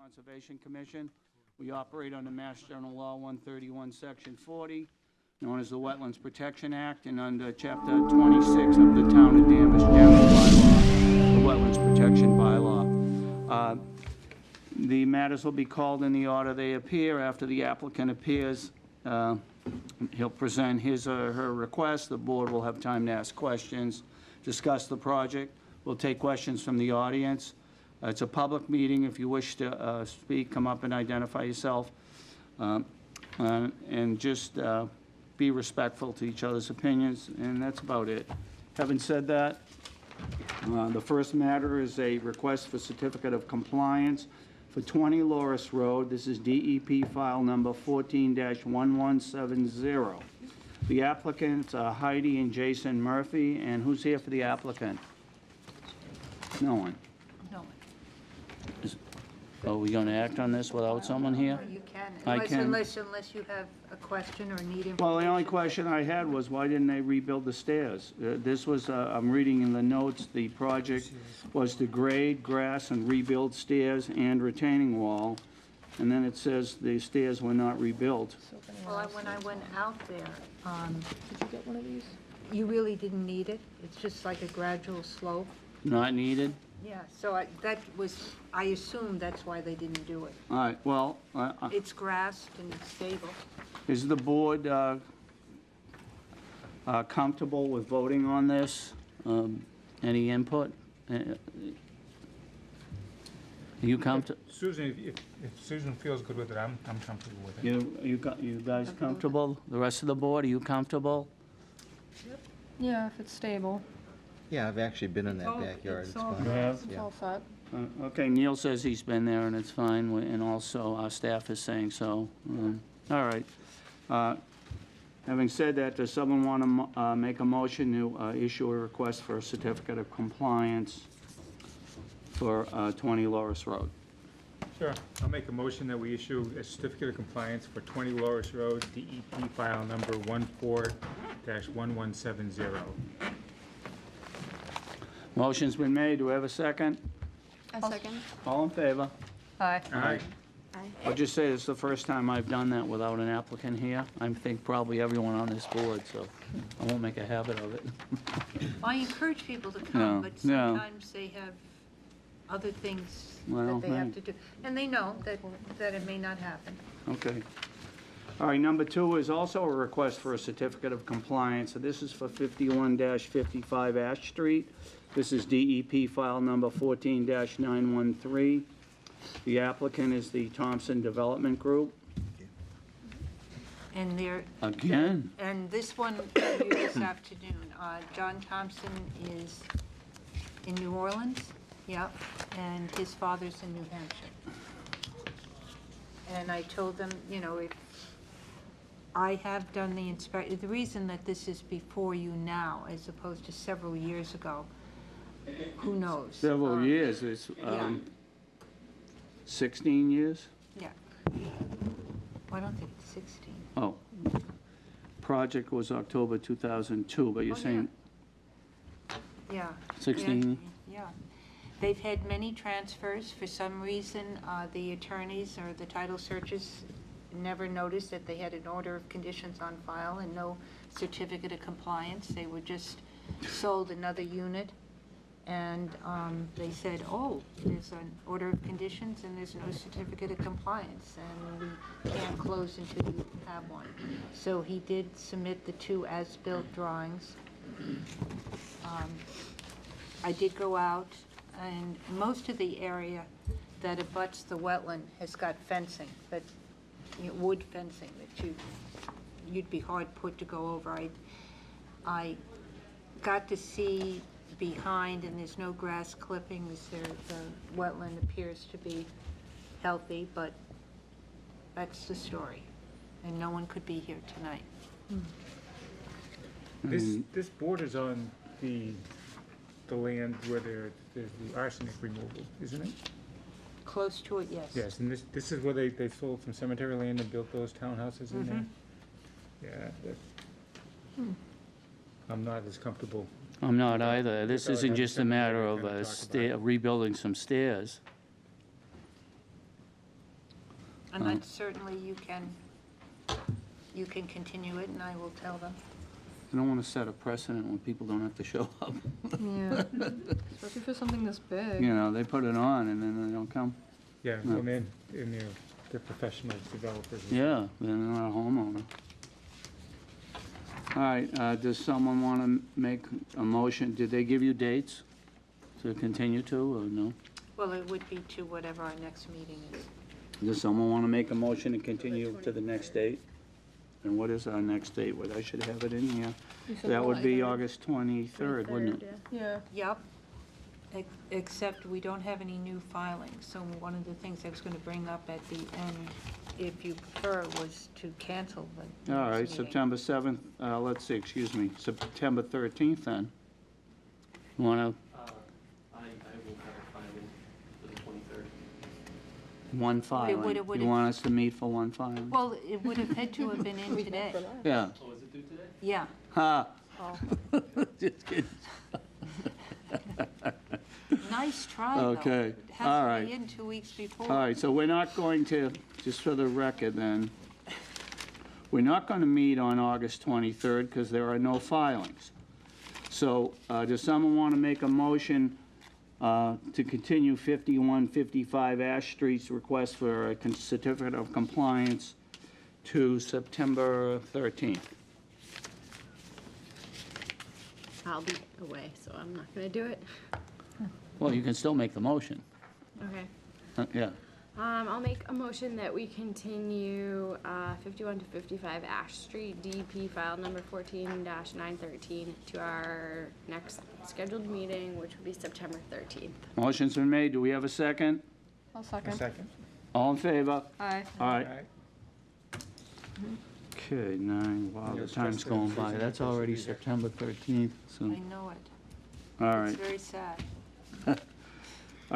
Conservation Commission. We operate under Mass General Law 131, Section 40, known as the Wetlands Protection Act, and under Chapter 26 of the Town of Danvers General Bylaw, the Wetlands Protection Bylaw. The matters will be called in the order they appear. After the applicant appears, he'll present his or her request. The board will have time to ask questions, discuss the project. We'll take questions from the audience. It's a public meeting. If you wish to speak, come up and identify yourself. And just be respectful to each other's opinions, and that's about it. Having said that, the first matter is a request for certificate of compliance for 20 Loris Road. This is DEP file number 14-1170. The applicants are Heidi and Jason Murphy, and who's here for the applicant? No one. No one. Are we going to act on this without someone here? You can, I can. unless you have a question or need information. Well, the only question I had was, why didn't they rebuild the stairs? This was, I'm reading in the notes, the project was to grade, grass, and rebuild stairs and retaining wall, and then it says the stairs were not rebuilt. Well, when I went out there, Did you get one of these? you really didn't need it. It's just like a gradual slope. Not needed? Yeah, so I assume that's why they didn't do it. All right, well, It's grassed and it's stable. is the board comfortable with voting on this? Any input? Are you comfortable? Susan, if Susan feels good with it, I'm comfortable with it. You guys comfortable? The rest of the board, are you comfortable? Yeah, if it's stable. Yeah, I've actually been in that backyard. It's fine. You have? It's Yeah. all set. Okay, Neil says he's been there and it's fine, and also our staff is saying so. All right. Having said that, does someone want to make a motion to issue a request for a certificate of compliance for 20 Loris Road? Sure. I'll make a motion that we issue a certificate of compliance for 20 Loris Road, DEP file number 14-1170. Motion's been made. Do we have a second? A second. All in favor? Aye. Aye. I'll just say it's the first time I've done that without an applicant here. I think probably everyone on this board, so I won't make a habit of it. I encourage people to No, come, but no. sometimes they have other things Well, that they have right. to do. And they know that it may not happen. Okay. All right, number 2 is also a request for a certificate of compliance. So this is for 51-55 Ash Street. This is DEP file number 14-913. The applicant is the Thomson Development Group. And they're. Again? And this one, this afternoon, John Thompson is in New Orleans, yep, and his father's in New Hampshire. And I told them, you know, if I have done the inspection, the reason that this is before you now as opposed to several years ago, who knows? Several years. It's yeah. 16 years? Yeah. Well, I don't think it's 16. Oh. Project was October 2002, but you're Oh, saying Yeah. 16? Yeah. They've had many transfers. For some reason, the attorneys or the title searchers never noticed that they had an order of conditions on file and no certificate of compliance. They were just sold another unit, and they said, oh, there's an order of conditions and there's no certificate of compliance, and we can't close until you have one. So he did submit the 2 as-built drawings. I did go out, and most of the area that abuts the wetland has got fencing, that, you know, wood fencing that you'd be hard put to go over. I got to see behind, and there's no grass clippings there. The wetland appears to be healthy, but that's the story, and no one could be here tonight. This borders on the land where there's the arsenic removal, isn't it? Close to it, yes. Yes, and this is where they sold some cemetery land and built those townhouses in there? Yeah, I'm not as comfortable. I'm not either. This So I isn't have just a some matter idea of what we're gonna talk about. rebuilding some stairs. And that certainly you can continue it, and I will tell them. I don't want to set a precedent when people don't have to show up. Yeah, especially for something this big. You know, they put it on and then they don't come. Yeah, No. and then, and they're professional developers. Yeah, they're not a homeowner. All right, does someone want to make a motion? Did they give you dates to continue to, or no? Well, it would be to whatever our next meeting is. Does someone want to make a motion to continue to the next date? And what is our next date? What, I should have it in here. You said That the would be lighter. August 23rd, wouldn't it? Yeah. Yep. Except we don't have any new filings, so one of the things I was going to bring up at the end, if you prefer, was to cancel the All right, next meeting. September 7th, let's see, excuse me, September 13th then. Want I will have a filing for the 23rd. to, one filing? would've- You want us to meet for one filing? Well, it would have had to have been in today. Yeah. Oh, is it due today? Yeah. Ha, Oh, just kidding. nice try, though. Okay, It has all to right. be in 2 weeks before. All right, so we're not going to, just for the record then, we're not going to meet on August 23rd because there are no filings. So does someone want to make a motion to continue 5155 Ash Street's request for a certificate of compliance to September 13th? I'll be away, so I'm not gonna do it. Well, you can still make the motion. Okay. Yeah. I'll make a motion that we continue 51 to 55 Ash Street, DP file number 14-913 to our next scheduled meeting, which would be September 13th. Motion's been made. Do we have a second? I'll A second. second? All in favor? Aye. All All right. right. Okay, 9, wow, Yeah, the it's time's just going the by. freezing That's supposed to already be there. September 13th, so, I know it. all It's right. very sad. All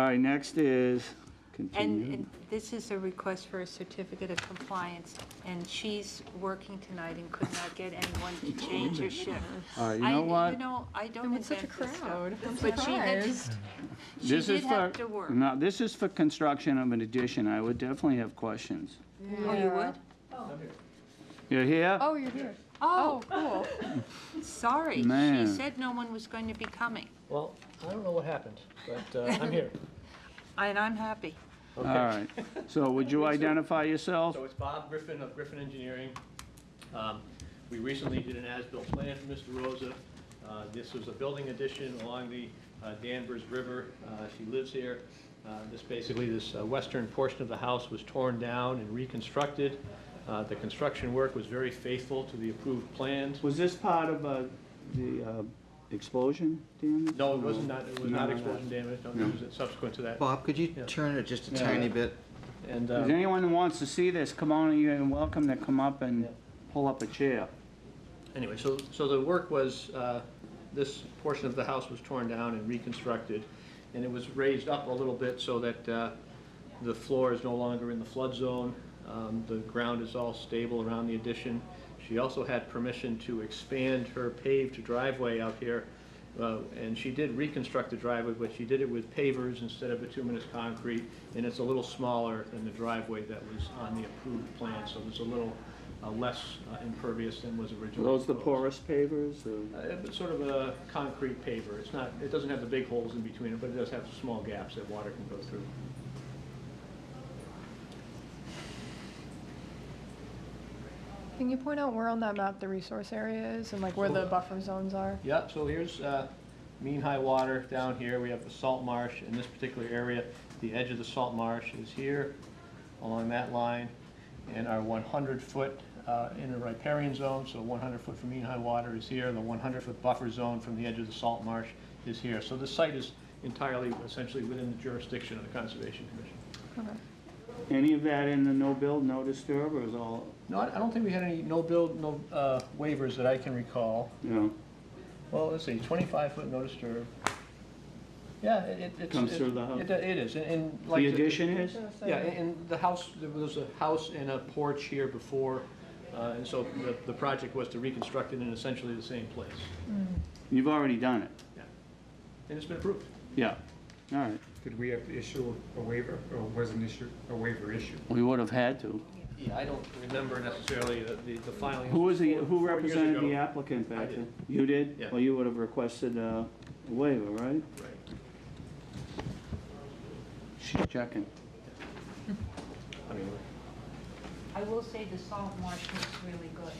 right, next is continue. And this is a request for a certificate of compliance, and she's working tonight and could not get anyone to change her shift. All right, you know what? You know, I don't And with such a invent this stuff. crowd, I'm But she had to, surprised. she This did is have for to work. No, this is for construction of an addition. I would definitely have questions. Oh, you would? You're here? Oh, you're here. Oh, cool. sorry. Man. She said no one was going to be coming, Well, I don't know what happened, but I'm here. and I'm happy. All right. So would you identify yourself? So it's Bob Griffin of Griffin Engineering. We recently did an as-built plan for Mr. DeRosa. This was a building addition along the Danvers River. She lives here. This western portion of the house was torn down and reconstructed. The construction work was very faithful to the approved plans. Was this part of the explosion damage? No, it was not No. explosion damage, no, No. it was subsequent to that. Bob, could you Yeah. turn it just a Yeah. tiny bit? And, If anyone who wants to see this, come on, you're welcome to come up and Yeah. pull up a chair. anyway, so the work was, this portion of the house was torn down and reconstructed, and it was raised up a little bit so that the floor is no longer in the flood zone. The ground is all stable around the addition. She also had permission to expand her paved driveway out here, and she did reconstruct the driveway, but she did it with pavers instead of bituminous concrete, and it's a little smaller than the driveway that was on the approved plan, so it's a little less impervious than was Are originally those the proposed. porous pavers? Or? It's sort of a concrete paver. It's not, it doesn't have the big holes in between it, but it does have small gaps that water can go through. Can you point out where on that map the resource area is and like where the buffer zones are? Yeah, so here's mean high water down here. We have the salt marsh in this particular area. The edge of the salt marsh is here along that line. And our 100-foot inner riparian zone, so 100 foot from mean high water is here. The 100-foot buffer zone from the edge of the salt marsh is here. So this site is entirely, essentially within the jurisdiction of the Conservation Commission. Okay. Any of that in the no build, no disturb, or is all, No, I don't think we had any no build, no waivers that I can recall. you know? Well, let's see, 25-foot no disturb. Yeah, it's. Comes through the house? It is, and like. The addition is? Yeah, and the house, there was a house and a porch here before, and so the project was to reconstruct it in essentially the same place. You've already done it? Yeah. And it's been approved. Yeah. All right, Did we have to issue a waiver, or was a waiver issued? we would have had to. Yeah, I don't remember necessarily the filing. Who was the, 4 who years represented ago. the applicant I back did. then? You did? Yeah. Well, you would have requested a waiver, right? Right. She's checking. I mean, I will say the salt marsh looks really good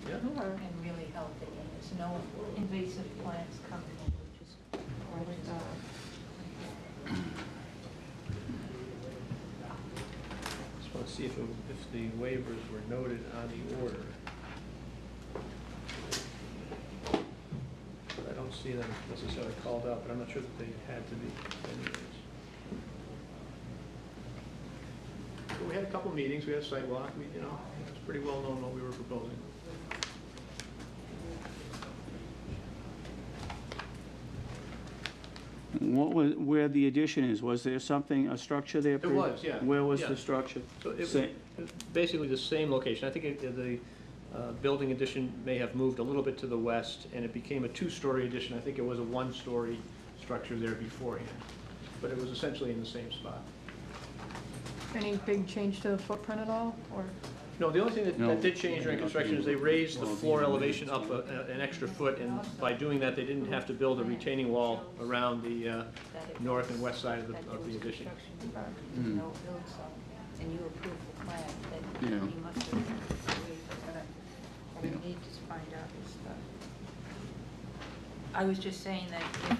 yeah. and really healthy, and there's no invasive plants coming in, which is always, Just want to see if the waivers were noted on the order. I don't see them necessarily called out, but I'm not sure that they had to be anyways. But we had a couple meetings, we had a site walk, it was pretty well known what we were proposing. What was, where the addition is, was there something, a structure there? There was, yeah. Where was Yeah. the structure? So it was Say- basically the same location. I think the building addition may have moved a little bit to the west, and it became a 2-story addition. I think it was a 1-story structure there beforehand, but it was essentially in the same spot. Any big change to the footprint at all, or? No, the only thing No. that did change during construction is they raised the floor elevation up an extra foot, and by doing that, they didn't have to build a retaining wall around the that it north and west side of that there the was addition. construction defect, no build zone, and you approved the plan, then Yeah. he must have agreed, but what I need to find out is I was just saying that if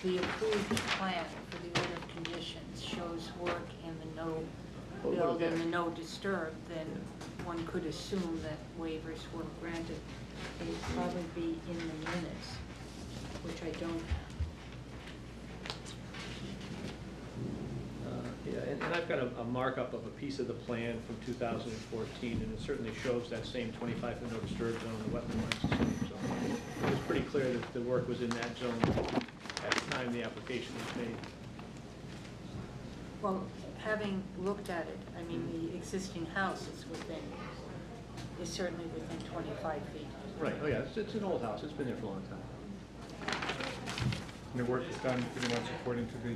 the approved plan for the order of conditions shows work in the no Well, build yeah. and the no disturb, then one could assume that waivers were granted. They'd probably be in the minutes, which I don't have. Yeah, and I've got a markup of a piece of the plan from 2014, and it certainly shows that same 25-foot no disturb zone, the wetland line's the same, so it was pretty clear that the work was in that zone at the time the application was made. Well, having looked at it, I mean, the existing house is certainly within 25 feet. Right, oh yeah, it's an old house, it's been there for a long time. And the work is done pretty much according to the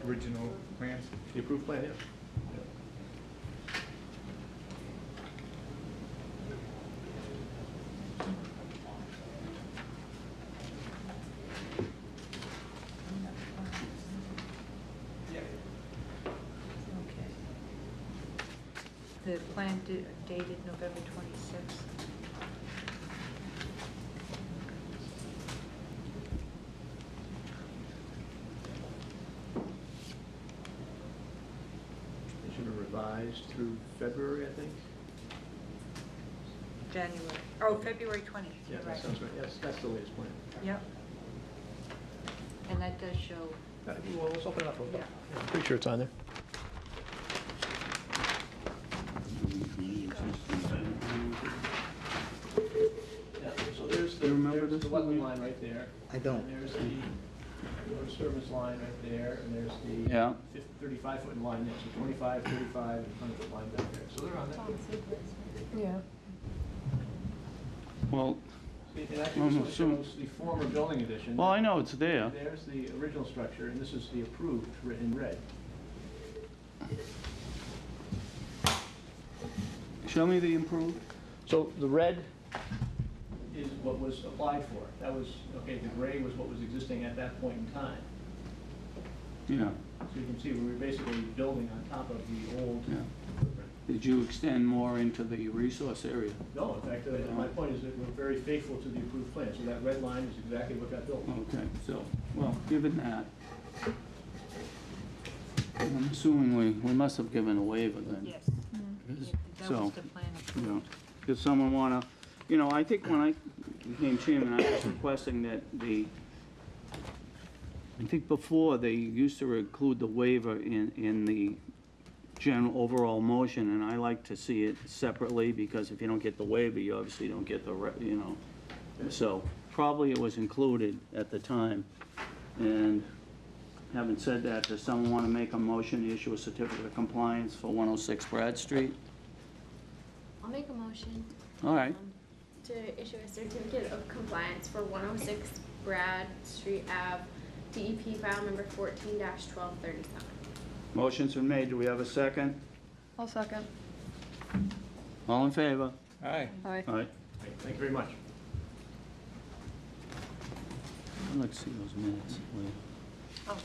original plans? The approved plan, yes. Okay. The plan dated November 26th. It should have revised through February, I think. February 20th, Yeah, you're that right. sounds right, yes, that's the latest plan. Yep. And that does show, Well, let's open it up a little bit. Yeah. I'm pretty sure it's on there. Yeah, so there's the, You remember there's the this one? wetland line right there. I don't. And there's the no disturbance line right there, and there's the Yeah. 35-foot line next to 25, 35, and 100-foot line back there. So they're on there. Yeah. Well, And actually, this one shows the former building addition. well, I know it's there. There's the original structure, and this is the approved in red. Show me the improved. So the red is what was applied for. That was, okay, the gray was what was existing at that point in time. Yeah, So you can see we were basically building on top of the old yeah. footprint. Did you extend more into the resource area? No, in fact, my point is that we're very faithful to the approved plan. So that red line is exactly what got built. Okay, so, well, given that, I'm assuming we must have given a waiver then. yes, Because- that So, was the plan you know, approved. does someone wanna, I think when I became chairman, I was requesting that I think before, they used to include the waiver in the general overall motion, and I like to see it separately, because if you don't get the waiver, you obviously don't get the, So, probably it was included at the time. And having said that, does someone wanna make a motion to issue a certificate of compliance for 106 Bradstreet? I'll make a motion. All right. To issue a certificate of compliance for 106 Bradstreet Ave DEP file number 14-1237. Motion's been made. Do we have a second? I'll second. All in favor? Aye. Aye. Aye. Thank you very much. Let's see those minutes later. Oh,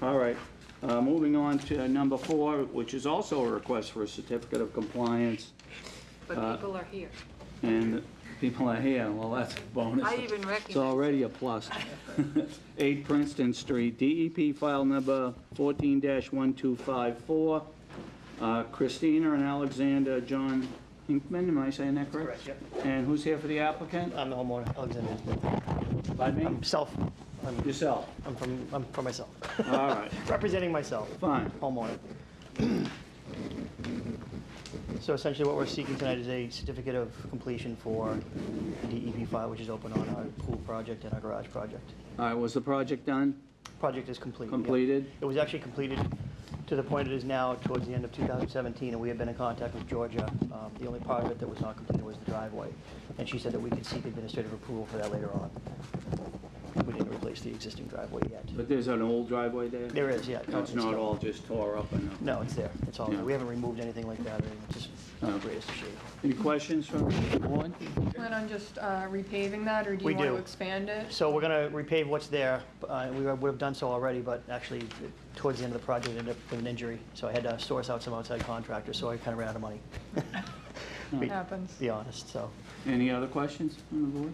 All right, moving on to number 4, which is also a request for a certificate of compliance, but people are here. and people are here, well, that's a bonus. I even It's recognize. already a plus. 8 Princeton Street, DEP file number 14-1254. Krystyna and Alexander John Hineman, am I saying that correct? Correct, yep. And who's here for the applicant? I'm the homeowner, Alexander. Pardon me? I'm Yourself? I'm for myself. All right, Representing myself, fine. homeowner. So essentially what we're seeking tonight is a certificate of completion for the DEP file, which is open on our pool project and our garage project. All right, was the project done, Project is complete. yep. completed? It was actually completed to the point it is now towards the end of 2017, and we have been in contact with Georgia. The only part of it that was not completed was the driveway, and she said that we could seek administrative approval for that later on. We didn't replace the existing driveway yet. But there's an old driveway there? There is, yeah. It's not all just tore up and... No, it's there. It's all there. Yeah. We haven't removed anything like that, or anything. It's just No. not greatest of shape. Any questions from the board? Plan on just repaving that, or do We you want do. to expand it? So we're gonna repave what's there. We would have done so already, but actually, towards the end of the project, ended up with an injury. So I had to source out some outside contractors, so I kind of ran out of money. Be- Happens. Be honest, so. Any other questions from the board?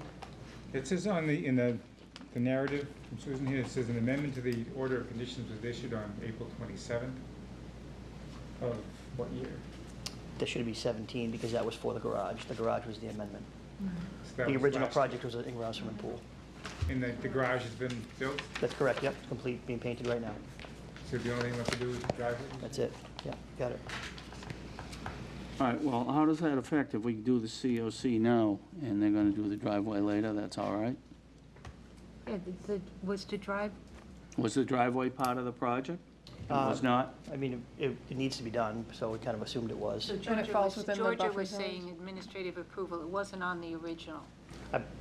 It says in the narrative from Susan here, it says an amendment to the order of conditions was issued on April 27th of what year? There should be 17, because that was for the garage. The garage was the amendment. So that The was original last- project was an in-ground swimming pool. And the garage has been built, That's correct, yep, complete, being painted right now. so the only thing left to do is the driveway? That's it, yeah, got it. All right, well, how does that affect if we do the COC now, and they're gonna do the driveway later, that's all right? Yeah, was the drive, Was the driveway part of the project? It was not? I mean, it needs to be done, so we kind of assumed it was. so And it Georgia falls was, within the Georgia buffer was zones? saying administrative approval, it wasn't on the original.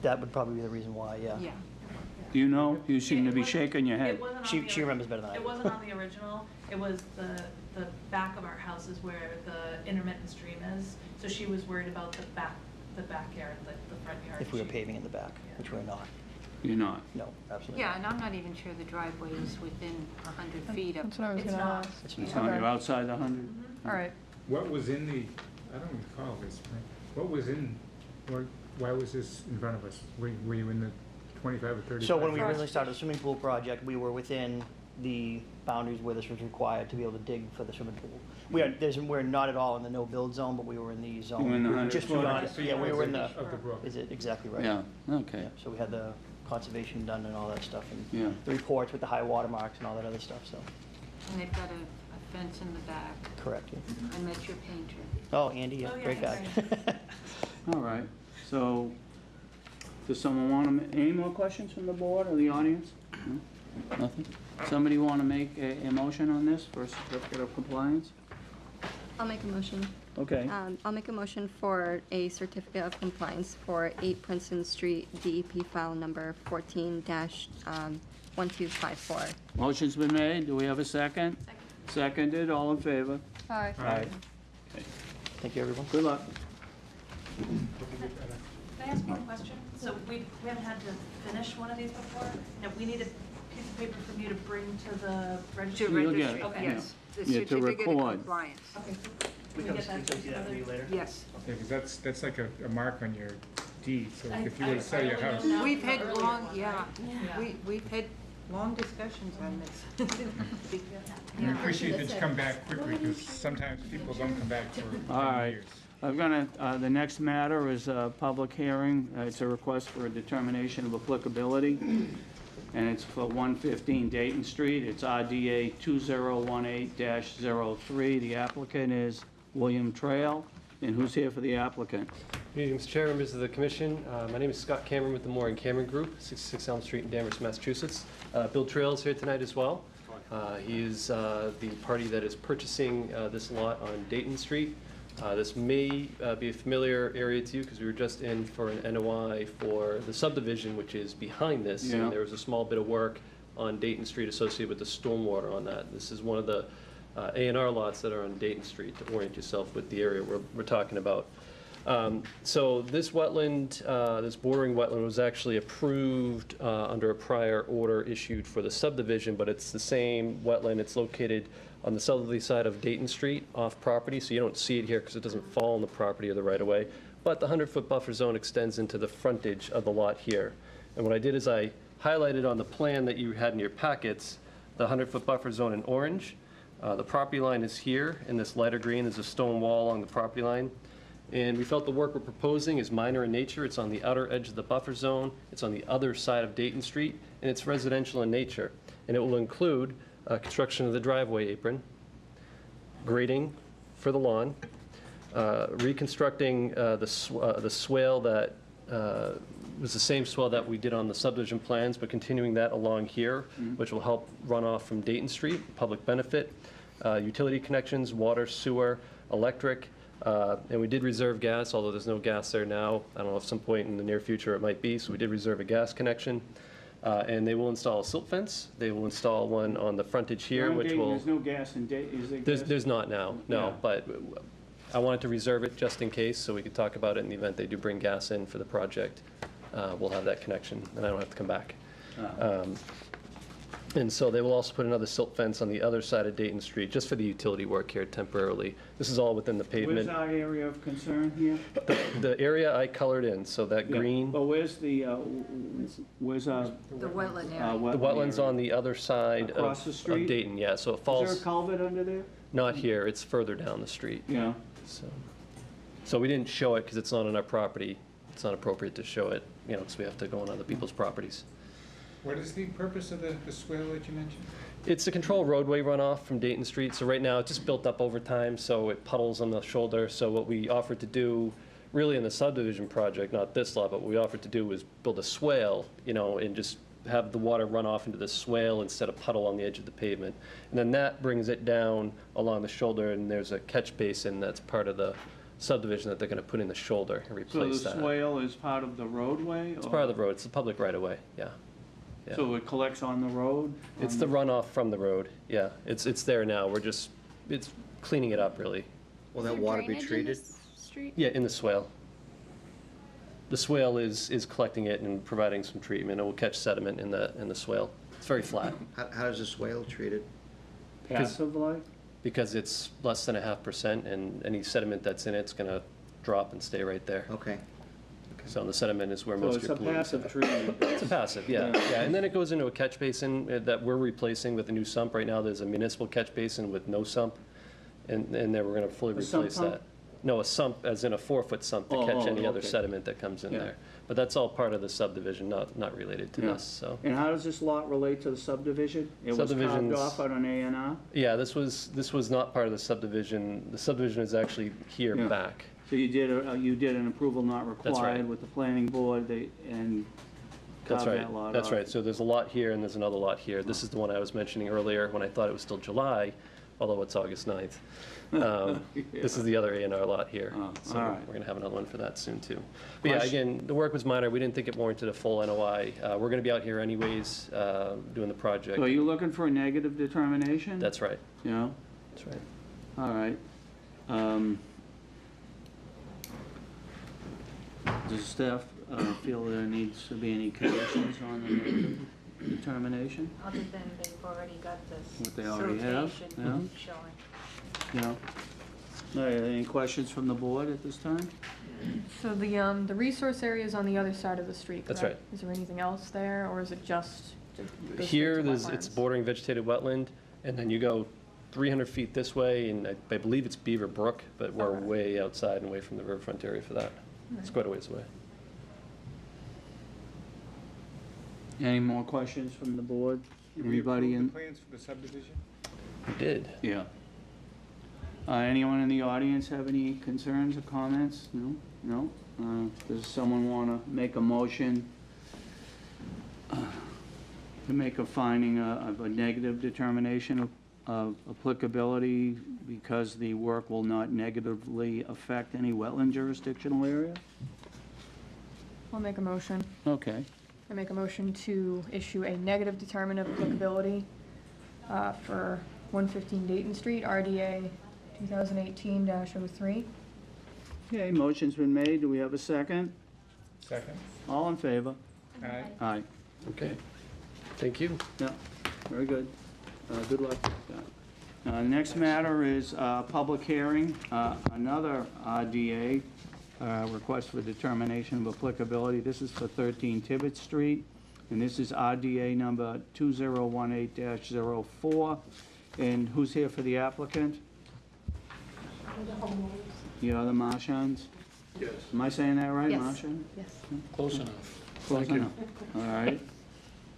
That would probably be the reason why, yeah. Yeah. Do you know? You seem to be shaking your head. It wasn't on She the remembers better than I It do. wasn't on the original. It was the back of our house is where the intermittent stream is. So she was worried about the backyard, like the front yard. If we were She- paving in the back, which we're not. You're not? No, absolutely Yeah, not. and I'm not even sure the driveway is within 100 feet of. That's what I was It's gonna not. ask. It's It's not. on, Okay. you're outside the 100? All right. What was in the, I don't recall this, what was in, why was this in front of us? Were you in the 25 or 35? So when we originally started the swimming pool project, we were within the boundaries where this was required to be able to dig for the swimming pool. We're not at all in the no-build zone, but we were in the zone. You were in the 100 Just foot? beyond, So yeah, you we were in the, Of the brook. is it exactly right? Yeah, okay, Yeah, so we had the conservation done and all that stuff, and yeah. the reports with the high water marks and all that other stuff, so, And they've got a fence in the back. correct. yeah. I met your painter. Oh, Andy, yeah, Oh, yeah, great guy. All right, so, does someone want to, any more questions from the board or the audience? No? Nothing? Somebody want to make a motion on this for a certificate of compliance? I'll make a motion. Okay, I'll make a motion for a certificate of compliance for 8 Princeton Street, DEP file number 14-1254. motion's been made, do we have a second? Seconded, all in favor? Aye. All right. Thank you, everyone. Good luck. Can I ask one question? So we haven't had to finish one of these before. Now, we need a piece of paper from you to bring to the To registry. You'll get registry, it, Okay. yes. The Yeah, to certificate of record. compliance. Okay. We Can we get that can see that for you later. Yes. Yeah, because that's like a mark on your deed, so if you I- were to sell your I house. really don't know We've the had earlier long, one, yeah, right? we've had long discussions on this. We appreciate that you come back quickly, because sometimes people don't come back for All 10 right. years. I'm gonna, the next matter is a public hearing. It's a request for a determination of applicability, and it's for 115 Dayton Street. It's RDA 2018-03. The applicant is William Traill, and who's here for the applicant? Good evening, Mr. Chair, members of the Commission. My name is Scott Cameron with the Moore and Cameron Group, 66 Elm Street in Danvers, Massachusetts. Bill Traill is here tonight as well. He is the party that is purchasing this lot on Dayton Street This may be a familiar area to you because we were just in for an NOI for the subdivision, which is behind this. Yeah. And there was a small bit of work on Dayton Street associated with the stormwater on that. This is one of the A&R lots that are on Dayton Street to orient yourself with the area we're talking about. So this wetland, this bordering wetland was actually approved under a prior order issued for the subdivision, but it's the same wetland. It's located on the southerly side of Dayton Street off property, so you don't see it here because it doesn't fall on the property or the right-of-way. But the 100-foot buffer zone extends into the frontage of the lot here. And what I did is I highlighted on the plan that you had in your packets the 100-foot buffer zone in orange. The property line is here in this lighter green. There's a stone wall along the property line. And we felt the work we're proposing is minor in nature. It's on the outer edge of the buffer zone. It's on the other side of Dayton Street, and it's residential in nature. And it will include construction of the driveway apron, grading for the lawn, reconstructing the swale that was the same swale that we did on the subdivision plans, but continuing that along here, which will help run off from Dayton Street, public benefit, utility connections, water, sewer, electric, and we did reserve gas, although there's no gas there now. I don't know if some point in the near future it might be, so we did reserve a gas connection. And they will install a silt fence. They will install one on the frontage here, which will... There's no gas in Dayton, is there gas? There's not now, no, Yeah. but I wanted to reserve it just in case, so we could talk about it in the event they do bring gas in for the project. We'll have that connection, and I don't have to come back. And so they will also put another silt fence on the other side of Dayton Street, just for the utility work here temporarily. This is all within the pavement. Where's our area of concern here? The area I colored in, so that green, But where's the, where's our The wetland area. wetland the wetlands area? on the other side Across the of street? Dayton, yeah, so it Is falls, there a culvert under there? not here, it's further down the street. Yeah. So we didn't show it because it's not on our property. It's not appropriate to show it, because we have to go on other people's properties. What is the purpose of the swale that you mentioned? It's to control roadway runoff from Dayton Street. So right now, it's just built up over time, so it puddles on the shoulder. So what we offered to do, really in the subdivision project, not this lot, but what we offered to do was build a swale, and just have the water run off into the swale instead of puddle on the edge of the pavement. And then that brings it down along the shoulder, and there's a catch basin that's part of the subdivision that they're going to put in the shoulder and So replace the that. swale is part of the roadway? It's part of the road. It's the public right-of-way, yeah. Yeah. So it collects on the road? It's the runoff from the road, yeah. It's there now. It's cleaning it up, really. Will that water be treated? Street? Yeah, in the swale. The swale is collecting it and providing some treatment. It will catch sediment in the swale. It's very flat How does the swale treated? Passive like? because it's less than 0.5%, and any sediment that's in it's going to drop and stay right there. Okay. So the sediment is where So most it's of a your pollutants passive are. treatment? It's a passive, yeah. And then it goes into a catch basin that we're replacing with a new sump. Right now, there's a municipal catch basin with no sump, and then we're going to fully A sump replace pump? that. No, a sump as in a 4-foot sump to Oh, catch oh, any other okay. sediment that comes in Yeah. there. But that's all part of the subdivision, not related to Yeah. this, so. And how does this lot relate to the subdivision? It was carved Subdivision's- off on an A&R? Yeah, this was not part of the subdivision. The subdivision is actually here Yeah. back. So you did an approval not That's right. required with the planning board, and That's carved right, that lot that's off? right. So there's a lot here and there's another lot here. This is the one I was mentioning earlier when I thought it was still July, although it's August 9th. This is the other A&R lot here. Oh, So all right. we're gonna have another one for that soon too. But yeah, Question- again, the work was minor. We didn't think it warranted a full NOI. We're gonna be out here anyways, doing the project. So are you looking for a negative determination? That's right, Yeah, that's right. all right. Does staff feel there needs to be any conditions on the negative determination? Other than they've already got this What they already have, siltation showing. Yeah. All right, any questions from the board at this time? So the resource area is on the other side of the street, correct? That's right. Is there anything else there, or is it just goes straight Here, to it's wetlands? bordering vegetated wetland, and then you go 300 feet this way, and I believe it's Beaver Brook, but we're Okay. way outside and away from the riverfront area for that. It's quite a ways away. Any more questions from the board? Did we Anybody approve in? the plans for the subdivision? We did. Yeah. Anyone in the audience have any concerns or comments? No? No? Does someone want to make a motion to make a finding of a negative determination of applicability because the work will not negatively affect any wetland jurisdictional area? I'll make a motion. Okay. I make a motion to issue a negative determinant of applicability for 115 Dayton Street, RDA 2018-03. Okay, motion's been made. Do we have a second? Second. All in favor? Aye. Aye. Okay, thank you. Yeah, very good. Good luck with that. Next matter is public hearing, another RDA, request for determination of applicability. This is for 13 Tibbets Street, and this is RDA number 2018-04. And who's here for the applicant? You are the Marchands? Yes. Am I saying that right, Yes. Marchand? Yes. Close enough. Close enough. All right.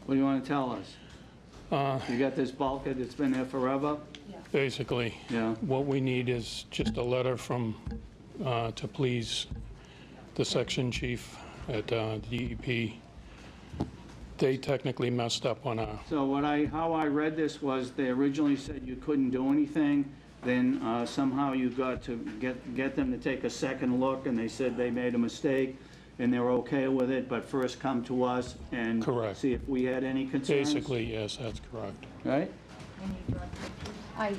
What do you want to tell us? You got this bulkhead that's been there forever? Basically, Yeah. what we need is just a letter from, to please the section chief at DEP. They technically messed up on our, So how I read this was they originally said you couldn't do anything, then somehow you got to get them to take a second look, and they said they made a mistake, and they were okay with it, but first come to us and Correct. see if we had any concerns. basically, yes, that's correct. Right? I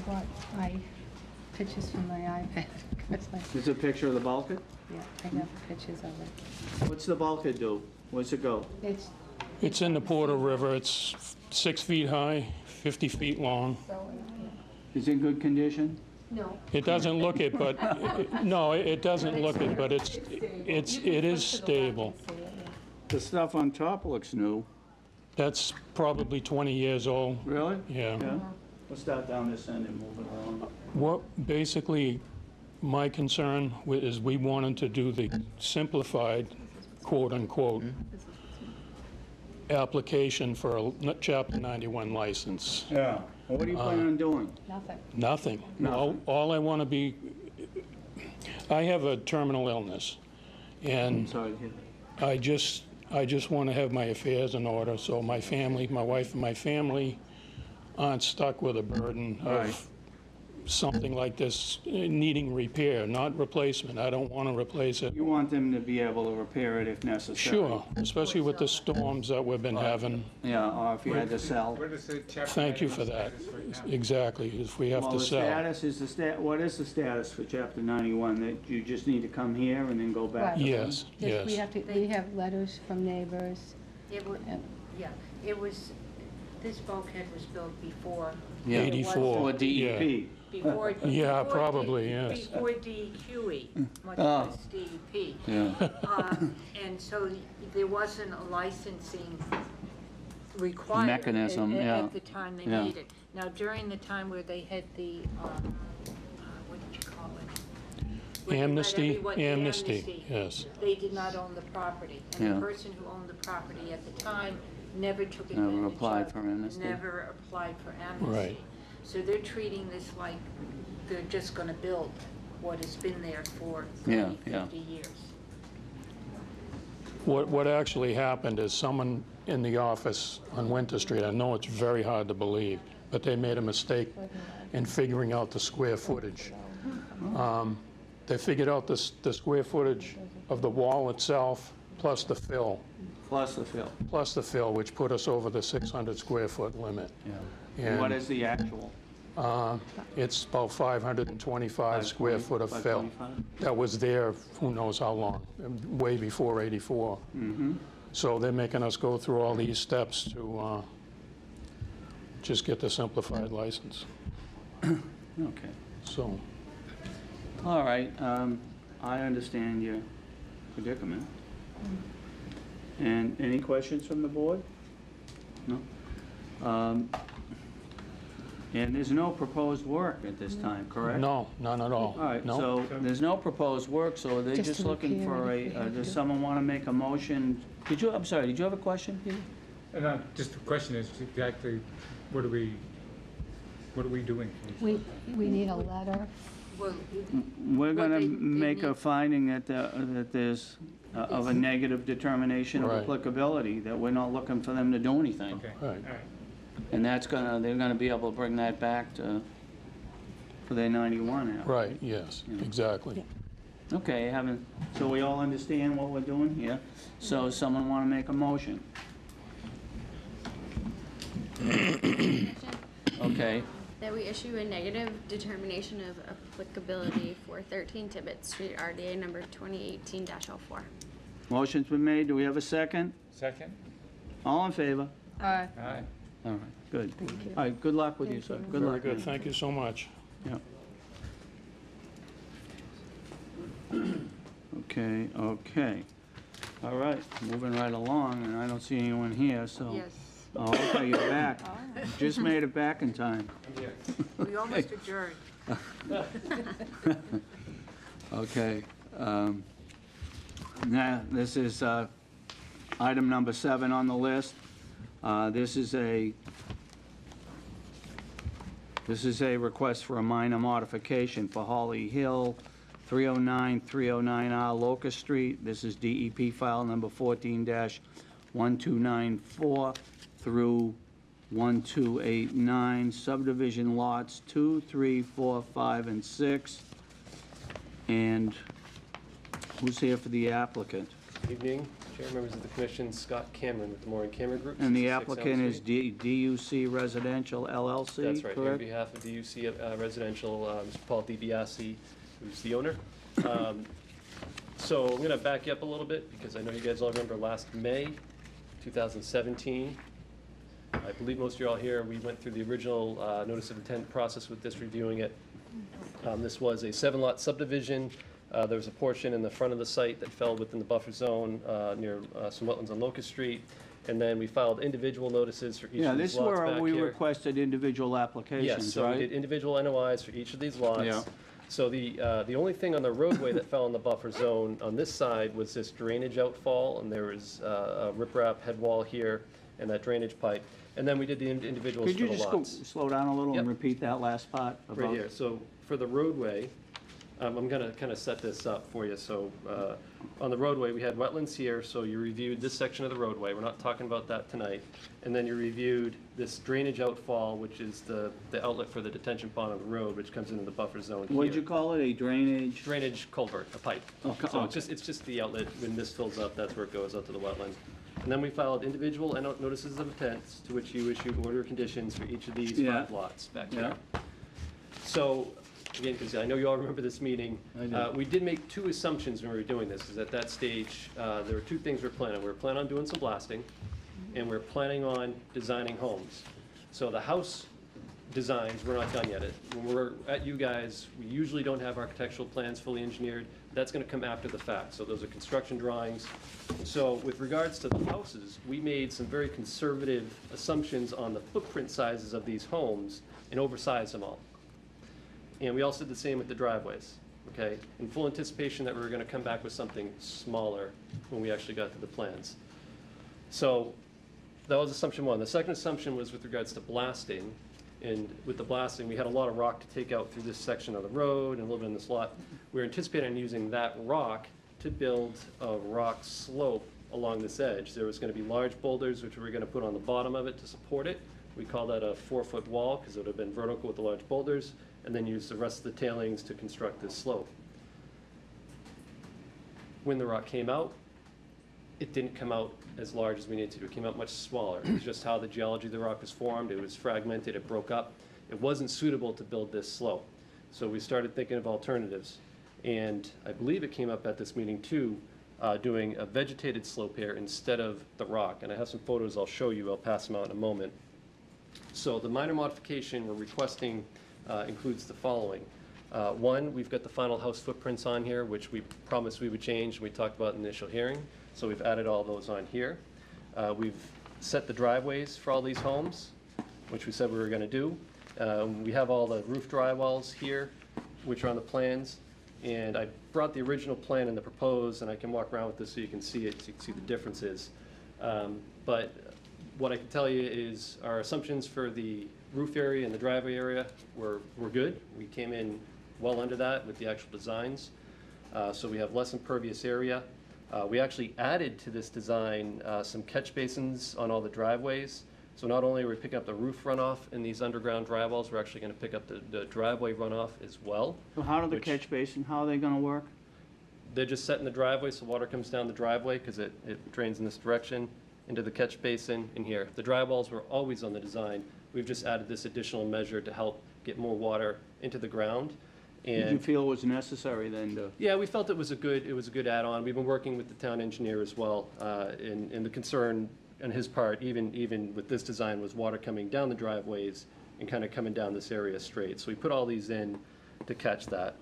brought my pictures from my iPad. There's a picture of the bulkhead? Yeah, I have pictures of it. What's the bulkhead do? Where's it go? It's in the Porter River. It's 6 feet high, 50 feet long. Is it in good condition? No. It doesn't look it, but, no, it doesn't look it, but it is stable. The stuff on top looks new. That's probably 20 years old. Really? Yeah. Yeah? We'll start down this end and move it along. What, basically, my concern is we wanted to do the simplified, quote-unquote, application for a Chapter 91 license. Yeah. Well, what do you plan on doing? Nothing. All I want to be, I have a terminal illness, and Sorry to hear that. I just want to have my affairs in order, so my family, my wife and my family aren't stuck with a burden Right. of something like this needing repair, not replacement. I don't want to replace it. You want them to be able to repair it if necessary? Sure, especially with the storms that we've been having. Yeah, or if you had to sell. What is the chapter? Thank you for that. 91 status right now? Exactly, if we have Well, to the sell. status is what is the status for Chapter 91? That you just need to come here and then go back? to them? Yes, yes. We have letters from neighbors. It was, yeah, it was, this bulkhead was built before. Yeah. 84. Or DEP? Before. Yeah, before probably, yes. Before DEQE, much Oh. less DEP. Yeah. And so there wasn't a licensing required. Mechanism, yeah. At the time they Yeah. made it. Now, during the time where they had the, what did you call it? Where they let Amnesty, everyone- the amnesty, yes. They did not own the property. And Yeah. the person who owned the property at the time never took Never advantage of. applied for amnesty. Never applied for amnesty. Right. So they're treating this like they're just gonna build what has been there for Yeah, 30, yeah. 50 years. What actually happened is someone in the office on Winter Street, I know it's very hard to believe, but they made a mistake in figuring out the square footage. They figured out the square footage of the wall itself plus the fill, Plus the fill. which put us over the 600 square foot limit. Yeah. And what is the actual? It's about 525 square foot of fill. 525? That was there, who knows how long, way before '84. So they're making us go through all these steps to just get the simplified license. Okay. So, All right, I understand your predicament. And any questions from the board? No? And there's no proposed work at this time, correct? no, none at all. All right, No. so there's no proposed work, so they're Just just to looking repair for it if we have does to. someone want to make a motion? I'm sorry, did you have a question, Peter? No, just the question is exactly, what are we doing? We need a letter. Well, We're What going to they make a need- finding that there's of a negative determination of Right. applicability, that we're not looking for them to do anything. Okay, Right. all right. And they're gonna be able to bring that back for their 91 app. Right, yes, exactly. Okay, so we all understand what we're doing here? So someone wanna make a motion? Okay, That we issue a negative determination of applicability for 13 Tibbets Street, RDA number 2018-04. motion's been made, do we have a second? Second? All in favor? Aye. Aye. All right, good. All right, good luck with you, sir. Good Very luck. good, thank you so much. Yeah. Okay, okay. All right, moving right along, and I don't see anyone here, so. Yes. Oh, okay, you're back. Just made it back in time. We almost adjourned. Okay. Now, this is item number 7 on the list. This is a request for a minor modification for Holly Hill, 309-309R Locust Street. This is DEP file number 14-1294 through 1289, subdivision lots 2, 3, 4, 5, and 6. And who's here for the applicant? Evening, Chair, members of the Commission, Scott Cameron with the Moore and Cameron Group. And the 66 Elm applicant is Street. DUC Residential LLC, That's right, here on correct? behalf of DUC Residential, Mr. Paul DiBiase, who's the owner. So I'm going to back you up a little bit, because I know you guys all remember last May 2017. I believe most of you are all here. We went through the original notice of intent process with this, reviewing it. This was a 7-lot subdivision. There was a portion in the front of the site that fell within the buffer zone near some wetlands on Locust Street. And then we filed individual notices for each Yeah, of this these is lots where back we here. requested individual Yes, applications, so we right? did individual NOIs for each of these lots. Yeah. So the only thing on the roadway that fell in the buffer zone on this side was this drainage outfall, and there was a riprap head wall here and that drainage pipe. And then we did the individuals Could for you the just lots. slow down a little and Yep. repeat that last part? Right about- here, so for the roadway, I'm gonna kind of set this up for you. So on the roadway, we had wetlands here, so you reviewed this section of the roadway. We're not talking about that tonight. And then you reviewed this drainage outfall, which is the outlet for the detention pond on the road, which comes into the buffer zone here. What'd you call it, a drainage? Drainage culvert, a pipe. Okay, So okay. it's just the outlet. When this fills up, that's where it goes out to the wetland. And then we filed individual notices of intent, to which you issued order of conditions for each of these Yeah. 5 lots back Yeah. here. So, again, because I know you all remember this meeting, I do. we did make 2 assumptions when we were doing this. Is at that stage, there were 2 things we were planning. We were planning on doing some blasting, and we were planning on designing homes. So the house designs, we're not done yet. When we're at you guys, we usually don't have architectural plans fully engineered. That's gonna come after the fact, so those are construction drawings. So with regards to the houses, we made some very conservative assumptions on the footprint sizes of these homes and oversized them all. And we also did the same with the driveways, okay? In full anticipation that we were gonna come back with something smaller when we actually got to the plans. So that was assumption 1. The second assumption was with regards to blasting. And with the blasting, we had a lot of rock to take out through this section of the road and a little bit in this lot. We were anticipating on using that rock to build a rock slope along this edge. There was gonna be large boulders, which we were gonna put on the bottom of it to support it. We call that a 4-foot wall, because it would have been vertical with the large boulders, and then use the rest of the tailings to construct this slope. When the rock came out, it didn't come out as large as we needed to. It came out much smaller. It was just how the geology of the rock was formed. It was fragmented, it broke up. It wasn't suitable to build this slope. So we started thinking of alternatives. And I believe it came up at this meeting too, doing a vegetated slope here instead of the rock. And I have some photos I'll show you. I'll pass them out in a moment. So the minor modification we're requesting includes the following. 1, we've got the final house footprints on here, which we promised we would change, and we talked about in the initial hearing. So we've added all those on here. We've set the driveways for all these homes, which we said we were going to do. We have all the roof drywalls here, which are on the plans. And I brought the original plan and the proposed, and I can walk around with this so you can see it, so you can see the differences. But what I can tell you is our assumptions for the roof area and the driveway area were good. We came in well under that with the actual designs. So we have less impervious area. We actually added to this design some catch basins on all the driveways So not only are we picking up the roof runoff in these underground drywalls, we're actually gonna pick up the driveway runoff as well. So how do the which- catch basin, how are they gonna work? They're just set in the driveway, so water comes down the driveway, because it drains in this direction, into the catch basin in here. The drywalls were always on the design. We've just added this additional measure to help get more water into the ground. Did you And feel it was necessary then to? yeah, we felt it was a good add-on. We've been working with the town engineer as well, and the concern on his part, even with this design, was water coming down the driveways and kind of coming down this area straight. So we put all these in to catch that.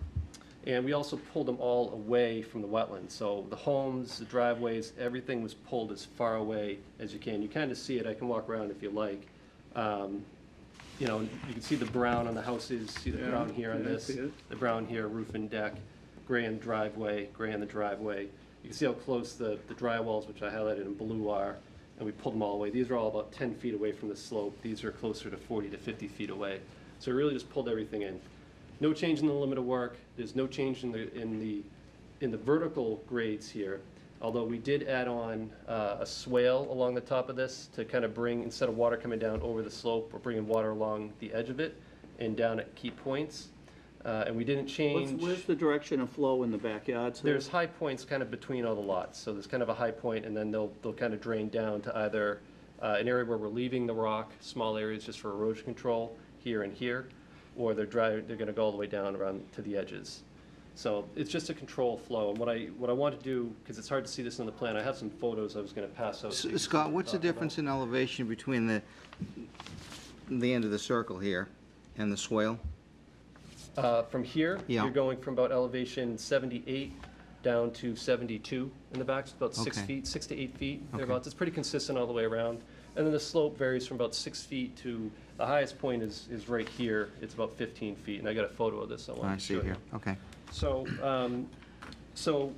And we also pulled them all away from the wetlands. So the homes, the driveways, everything was pulled as far away as you can. You kind of see it. I can walk around if you like. You know, you can see the brown on the houses, see the brown here on Yeah, I this, see it. the brown here, roof and deck, gray in the driveway, gray in the driveway. You can see how close the drywalls, which I highlighted in blue, are, and we pulled them all away. These are all about 10 feet away from the slope. These are closer to 40 to 50 feet away. So we really just pulled everything in. No change in the limit of work. There's no change in the vertical grades here, although we did add on a swale along the top of this to kind of bring, instead of water coming down over the slope, we're bringing water along the edge of it and down at key points. And we didn't change. Where's the direction of flow in the backyards? There's high points kind of between all the lots. So there's kind of a high point, and then they'll kind of drain down to either an area where we're leaving the rock, small areas just for erosion control here and here, or they're going to go all the way down around to the edges. So it's just a control flow. And what I want to do, because it's hard to see this in the plan, I have some photos I was going to pass out. Scott, what's the difference in elevation between the end of the circle here and the swale? From here, Yeah. you're going from about elevation 78 down to 72 in the back, so about 6 Okay. feet, 6 to 8 feet, Okay. thereabouts. It's pretty consistent all the way around. And then the slope varies from about 6 feet to, the highest point is right here. It's about 15 feet, and I got a photo of this I I want to see show you. here, okay. So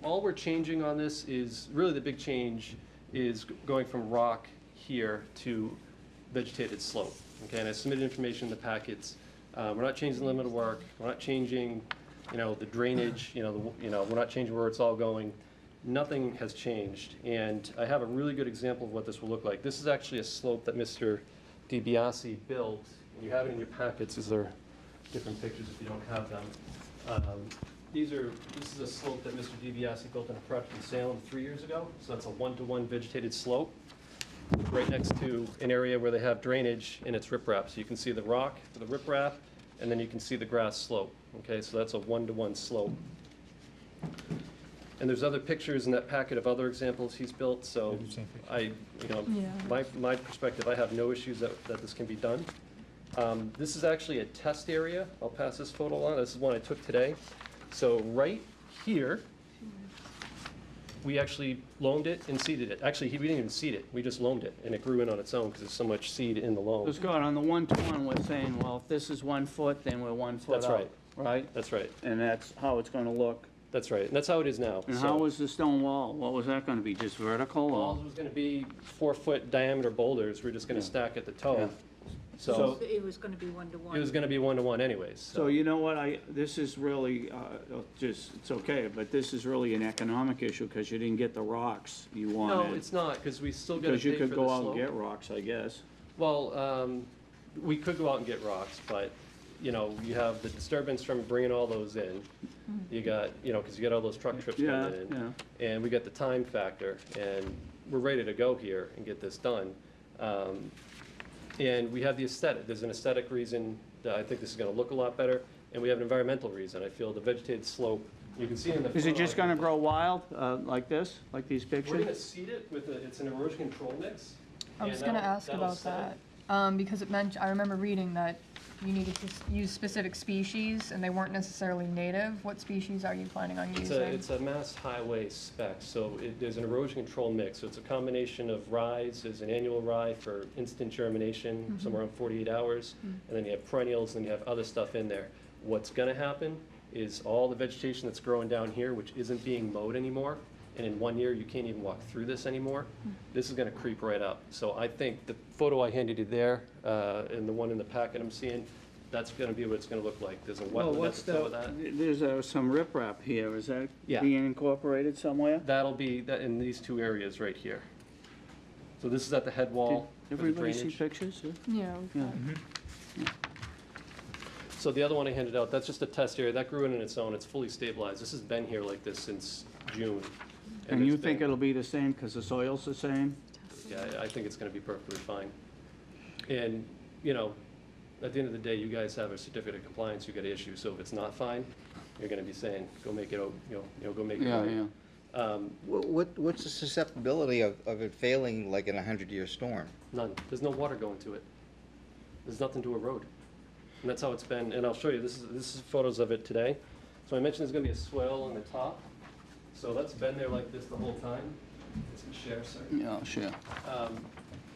all we're changing on this is, really the big change is going from rock here to vegetated slope. Okay, and I submitted information in the packets. We're not changing the limit of work. We're not changing, the drainage. We're not changing where it's all going. Nothing has changed. And I have a really good example of what this will look like. This is actually a slope that Mr. DiBiase built. You have it in your packets. These are different pictures if you don't have them. This is a slope that Mr. DiBiase built in Preston, Salem 3 years ago. So that's a 1-to-1 vegetated slope right next to an area where they have drainage and it's riprap. So you can see the rock for the riprap, and then you can see the grass slope. Okay, so that's a 1-to-1 slope. And there's other pictures in that packet of other examples he's built. So my perspective, I have no issues that this can be done. This is actually a test area. I'll pass this photo on. This is one I took today. So right here, we actually loamed it and seeded it. Actually, we didn't even seed it. We just loamed it, and it grew in on its own because there's so much seed in the loam. So Scott, on the 1-to-1, we're saying, well, if this is 1 foot, then we're 1 foot That's out, right. right? That's right. And that's how it's gonna look. That's right. And that's how it is now. And So how was the stone wall? What was that gonna be, just vertical walls or? was going to be 4-foot diameter boulders. We're just going to stack at the toe. Yeah. So It was going to be 1-to-1. it was going to be 1-to-1 anyways. So you know what, this is really, it's okay, but this is really an economic issue, because you didn't get the rocks you wanted. No, it's not, because we still got to Because pay you for the could go out and slope. get rocks, I guess. Well, we could go out and get rocks, but, you have the disturbance from bringing all those in. You got, because you got all those truck trips Yeah, coming in. yeah. And we got the time factor, and we're ready to go here and get this done. And we have the aesthetic. There's an aesthetic reason that I think this is going to look a lot better, and we have an environmental reason. I feel the vegetated slope, you can see in the Is it photo, just gonna grow wild, like this, like these We're going to pictures? seed it with it's an erosion control mix. I was and gonna that'll- ask that'll about set. that, because I remember reading that you needed to use specific species, and they weren't necessarily native. What species are you planning on using? It's a mass highway spec, so there's an erosion control mix. So it's a combination of ryes, there's an annual rye for instant germination, somewhere around 48 hours, and then you have perennials, and then you have other stuff in there. What's gonna happen is all the vegetation that's growing down here, which isn't being mowed anymore, and in 1 year, you can't even walk through this anymore, this is gonna creep right up. So I think the photo I handed you there, and the one in the packet I'm seeing, that's gonna be what it's gonna look like. There's a Well, wetland at what's the toe of that. there's some riprap here, is that Yeah. being incorporated somewhere? That'll be in these two areas right here. So this is at the head wall Did for the everybody see drainage. pictures? Yeah. Yeah. So the other one I handed out, that's just a test area. That grew in its own. It's fully stabilized. This has been here like this since June. And you it's think been- it'll be the same because the soil's the same? Yeah, I think it's gonna be perfectly fine. And, you know, at the end of the day, you guys have a certificate of compliance you gotta issue, so if it's not fine, you're gonna be saying, go make it, go make it. Yeah, right. yeah. What's the susceptibility of it failing like in a 100-year storm? None. There's no water going to it. There's nothing to erode. And that's how it's been, and I'll show you, this is photos of it today. So I mentioned there's gonna be a swell on the top. So that's been there like this the whole time. It's a share, sir. Yeah, sure.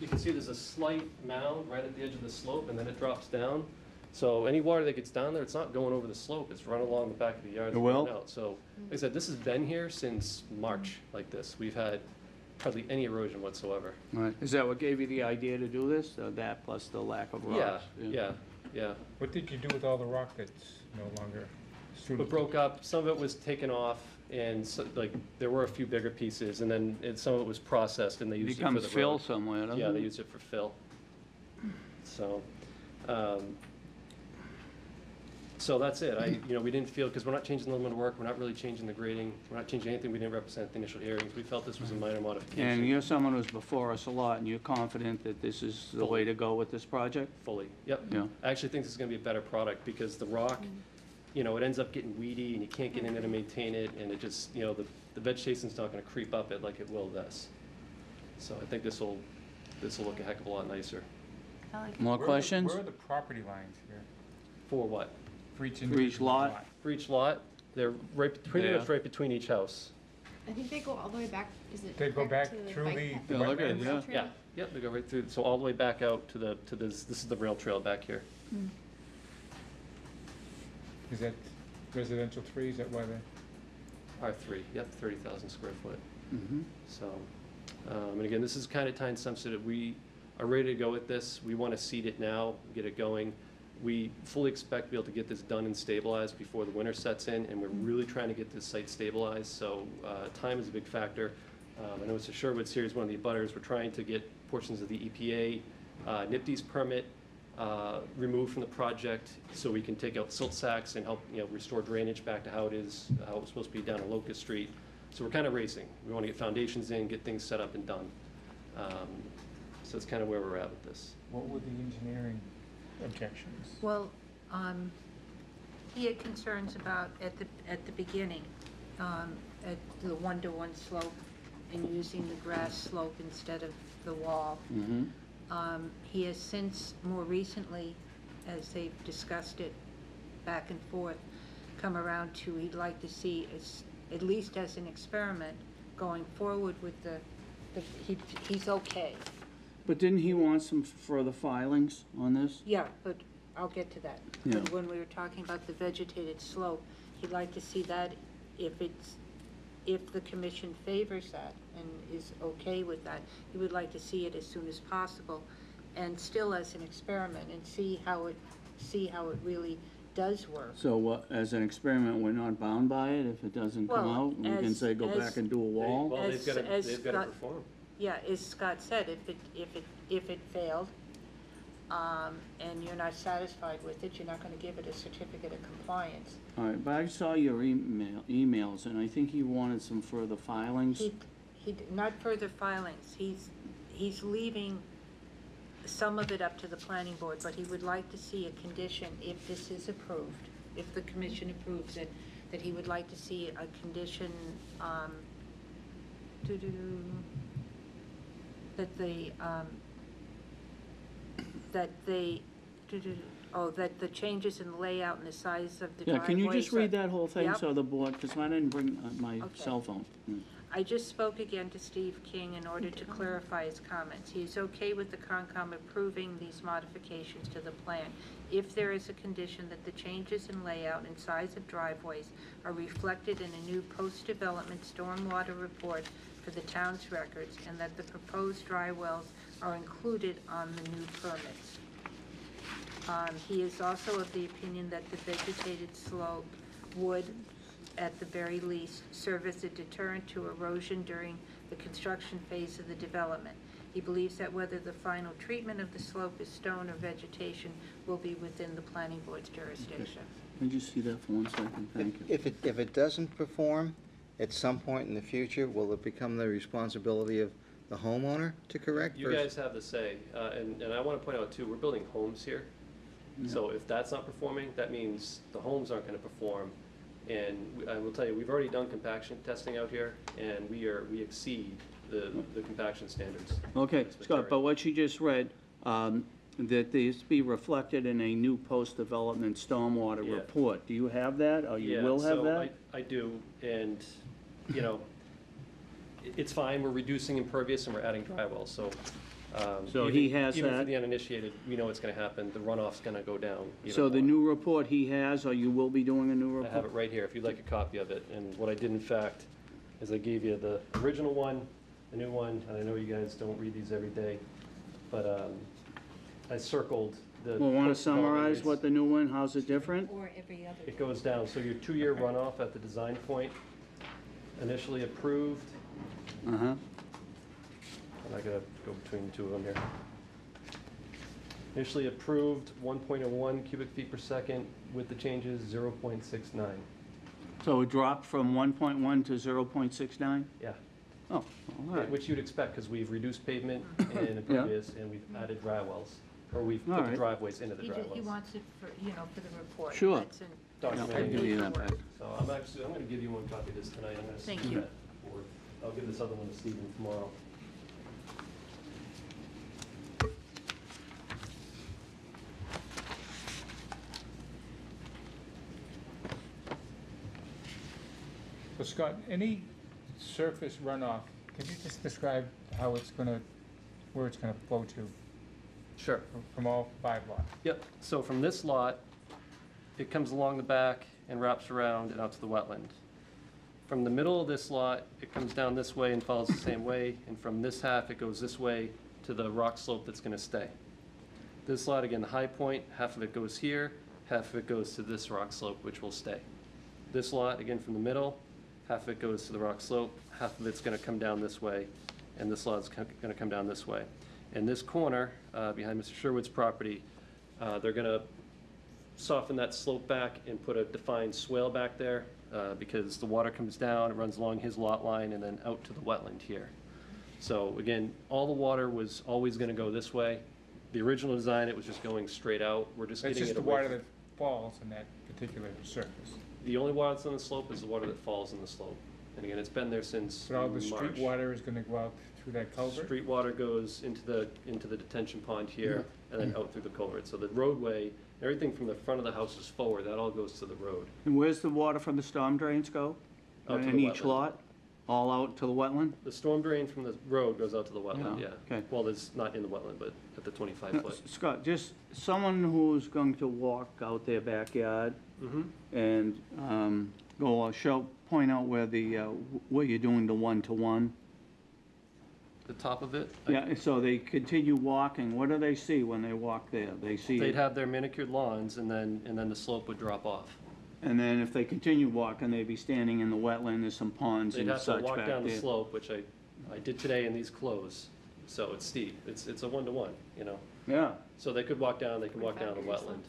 You can see there's a slight mound right at the edge of the slope, and then it drops down. So any water that gets down there, it's not going over the slope, it's running along the back of the yard. It will? going out. So, like I said, this has been here since March, like this. We've had hardly any erosion whatsoever. All right. Is that what gave you the idea to do this? That plus the lack of rocks? Yeah. What did you do with all the rock that's no longer suitable? It broke up, some of it was taken off, and so, like, there were a few bigger pieces, and then some of it was processed, and they used it for the road. Becomes fill somewhere, doesn't it? Yeah, they use it for fill. So, so that's it. We didn't feel, because we're not changing the limit of work, we're not really changing the grading, we're not changing anything we didn't represent at the initial hearings. We felt this was a minor modification. And you're someone who's before us a lot, and you're confident that this is the way to go with this project? Fully, yep. Yeah. I actually think this is gonna be a better product, because the rock, it ends up getting weedy, and you can't get in there to maintain it, and it just, the vegetation's not gonna creep up it like it will this. So I think this'll look a heck of a lot nicer. I like it. More questions? Where are the property lines here? For what? For each For each individual lot? For each lot, they're pretty Yeah. much right between each house. I think they go all the way back, is it? They go correct back to through bike the path? Yeah, look at it, wetlands? yeah. Yeah, yep, they go right through, so all the way back out to this is the rail trail back here. Is that residential 3? Is that why they? R3, yep, 30,000 square foot. Mhm. So, and again, this is kind of time sensitive. We are ready to go with this. We want to seed it now, get it going. We fully expect to be able to get this done and stabilized before the winter sets in, and we're really trying to get this site stabilized, so time is a big factor. I know it's a Sherwood series, one of the abutters. We're trying to get portions of the EPA, NIPD's permit removed from the project so we can take out silt sacks and help restore drainage back to how it was supposed to be down on Locust Street. So we're kind of racing. We want to get foundations in, get things set up and done. So that's kind of where we're at with this. What were the engineering objections? Well, he had concerns about, at the beginning, at the one-to-one slope and using the grass slope instead of the wall. Mhm. He has since, more recently, as they've discussed it back and forth, come around to, he'd like to see, at least as an experiment, going forward with he's okay. But didn't he want some further filings on this? Yeah, but I'll get to that. Yeah. But when we were talking about the vegetated slope, he'd like to see that if the commission favors that and is okay with that, he would like to see it as soon as possible, and still as an experiment, and see how it really does work. So what, as an experiment, we're not bound by it if it doesn't come Well, out? We can as- say, go as- back and do a wall? Well, they've got As to Scott- perform. Yeah, as Scott said, if it failed, and you're not satisfied with it, you're not gonna give it a certificate of compliance. All right, but I saw your emails, and I think he wanted some further filings. Not further filings, he's leaving some of it up to the planning board, but he would like to see a condition, if this is approved, if the commission approves it, that he would like to see a condition, that the changes in the layout and the size of the Yeah, driveways. can you just read that whole thing Yep. so the board, because I didn't bring my Okay. cell phone. I just spoke again to Steve King in order to clarify his comments. He is okay with the Concom approving these modifications to the plan if there is a condition that the changes in layout and size of driveways are reflected in a new post-development stormwater report for the town's records, and that the proposed dry wells are included on the new permits. He is also of the opinion that the vegetated slope would, at the very least, serve as a deterrent to erosion during the construction phase of the development. He believes that whether the final treatment of the slope is stone or vegetation will be within the planning board's jurisdiction. Can you just see that for 1 second? Thank you. If it doesn't perform, at some point in the future, will it become the responsibility of the homeowner to correct? You guys have the say, and I want to point out too, we're building homes here. So if that's not performing, that means the homes aren't going to perform. And I will tell you, we've already done compaction testing out here, and we exceed the compaction standards. Okay, This Scott, material. but what you just read, that these be reflected in a new post-development stormwater Yeah. report. Do you have that, or you will have that? I do, and, you know, it's fine, we're reducing impervious and we're adding dry wells, so. So he has Even for that? the uninitiated, we know it's gonna happen, the runoff's gonna go down even So the more. new report he has, or you will be doing a new I report? have it right here, if you'd like a copy of it, and what I did in fact is I gave you the original one, the new one, and I know you guys don't read these every day, but, I circled the. Well, want to post-development summarize rates. what the new one, how's it different? Or every other. It goes down, so your 2-year runoff at the design point, initially approved, Uh-huh. and I gotta go between the two of them here. Initially approved, 1.01 cubic feet per second, with the changes, 0.69. So it dropped from 1.1 to 0.69? Yeah, Oh, all right. which you'd expect, because we've reduced pavement and impervious, and we've added dry wells, or we've All put the right. driveways into the He dry just, he wells. wants it for, for the report. Sure. That's in- Documenting I'll give you that back. So I'm gonna give you one copy of this tonight, I'm gonna Thank send you. that forward. I'll give this other one to Stephen tomorrow. So Scott, any surface runoff, can you just describe how it's gonna, where it's gonna flow to Sure. from all 5 lots? Yep, so from this lot, it comes along the back and wraps around and out to the wetland. From the middle of this lot, it comes down this way and follows the same way, and from this half, it goes this way to the rock slope that's gonna stay. This lot, again, the high point, half of it goes here, half of it goes to this rock slope, which will stay. This lot, again, from the middle, half of it goes to the rock slope, half of it's gonna come down this way, and this lot's gonna come down this way. And this corner, behind Mr. Sherwood's property, they're gonna soften that slope back and put a defined swale back there, because the water comes down, it runs along his lot line and then out to the wetland here. So again, all the water was always gonna go this way. The original design, it was just going straight out. We're just It's getting just it the away water from. that falls in that particular surface. The only water that's on the slope is the water that falls in the slope. And again, it's been there since But all the street March. water is gonna go out through that culvert? Street water goes into the detention pond here and then out through the culvert. So the roadway, everything from the front of the houses forward, that all goes to the road. And where's the water from the storm drains go? Out to In the each wetland. lot? All out to the wetland? The storm drain from the road goes out to the wetland, Yeah, yeah. okay. Well, there's not in the wetland, but at the 25 Now, foot. Scott, just someone who's going to walk out their backyard Mm-hmm. and point out where where you're doing the one-to-one. The top of it? Yeah, so they continue walking, what do they see when they walk there? They see, They'd have their manicured lawns and then the slope would drop off. and then if they continue walking, they'd be standing in the wetland, there's some ponds They'd and have to such walk back down the there. slope, which I did today in these clothes, so it's steep. It's a one-to-one, you know? Yeah, So they could walk down the wetland,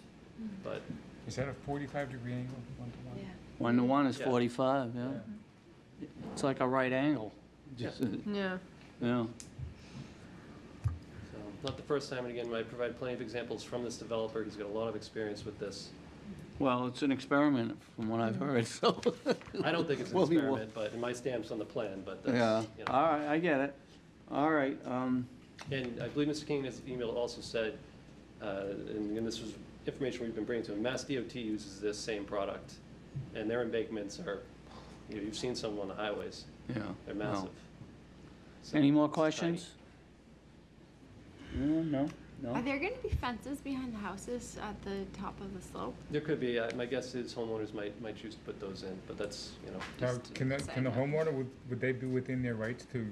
but Is that a 45-degree angle, 1-to-1? one-to-one is Yeah. 45, yeah. It's like a right angle. Just, Yeah. yeah. so, not the first time, and again, I provide plenty of examples from this developer. He's got a lot of experience with this. Well, it's an experiment from what I've heard, so. I don't think it's an Well, we will- experiment, but, and my stamp's on the plan, but Yeah, that's, you know. all right, I get it. All right, And I believe Mr. King in his email also said, and again, this was information we've been bringing to him, Mass DOT uses this same product, and their embankments are, you've seen some on the highways, yeah. they're well. massive. So, Any more it's questions? No? Are there going to be fences behind the houses at the top of the slope? tiny. There could be, my guess is homeowners might choose to put those in, but that's, you know. Now, just- can the homeowner, would they be within their rights to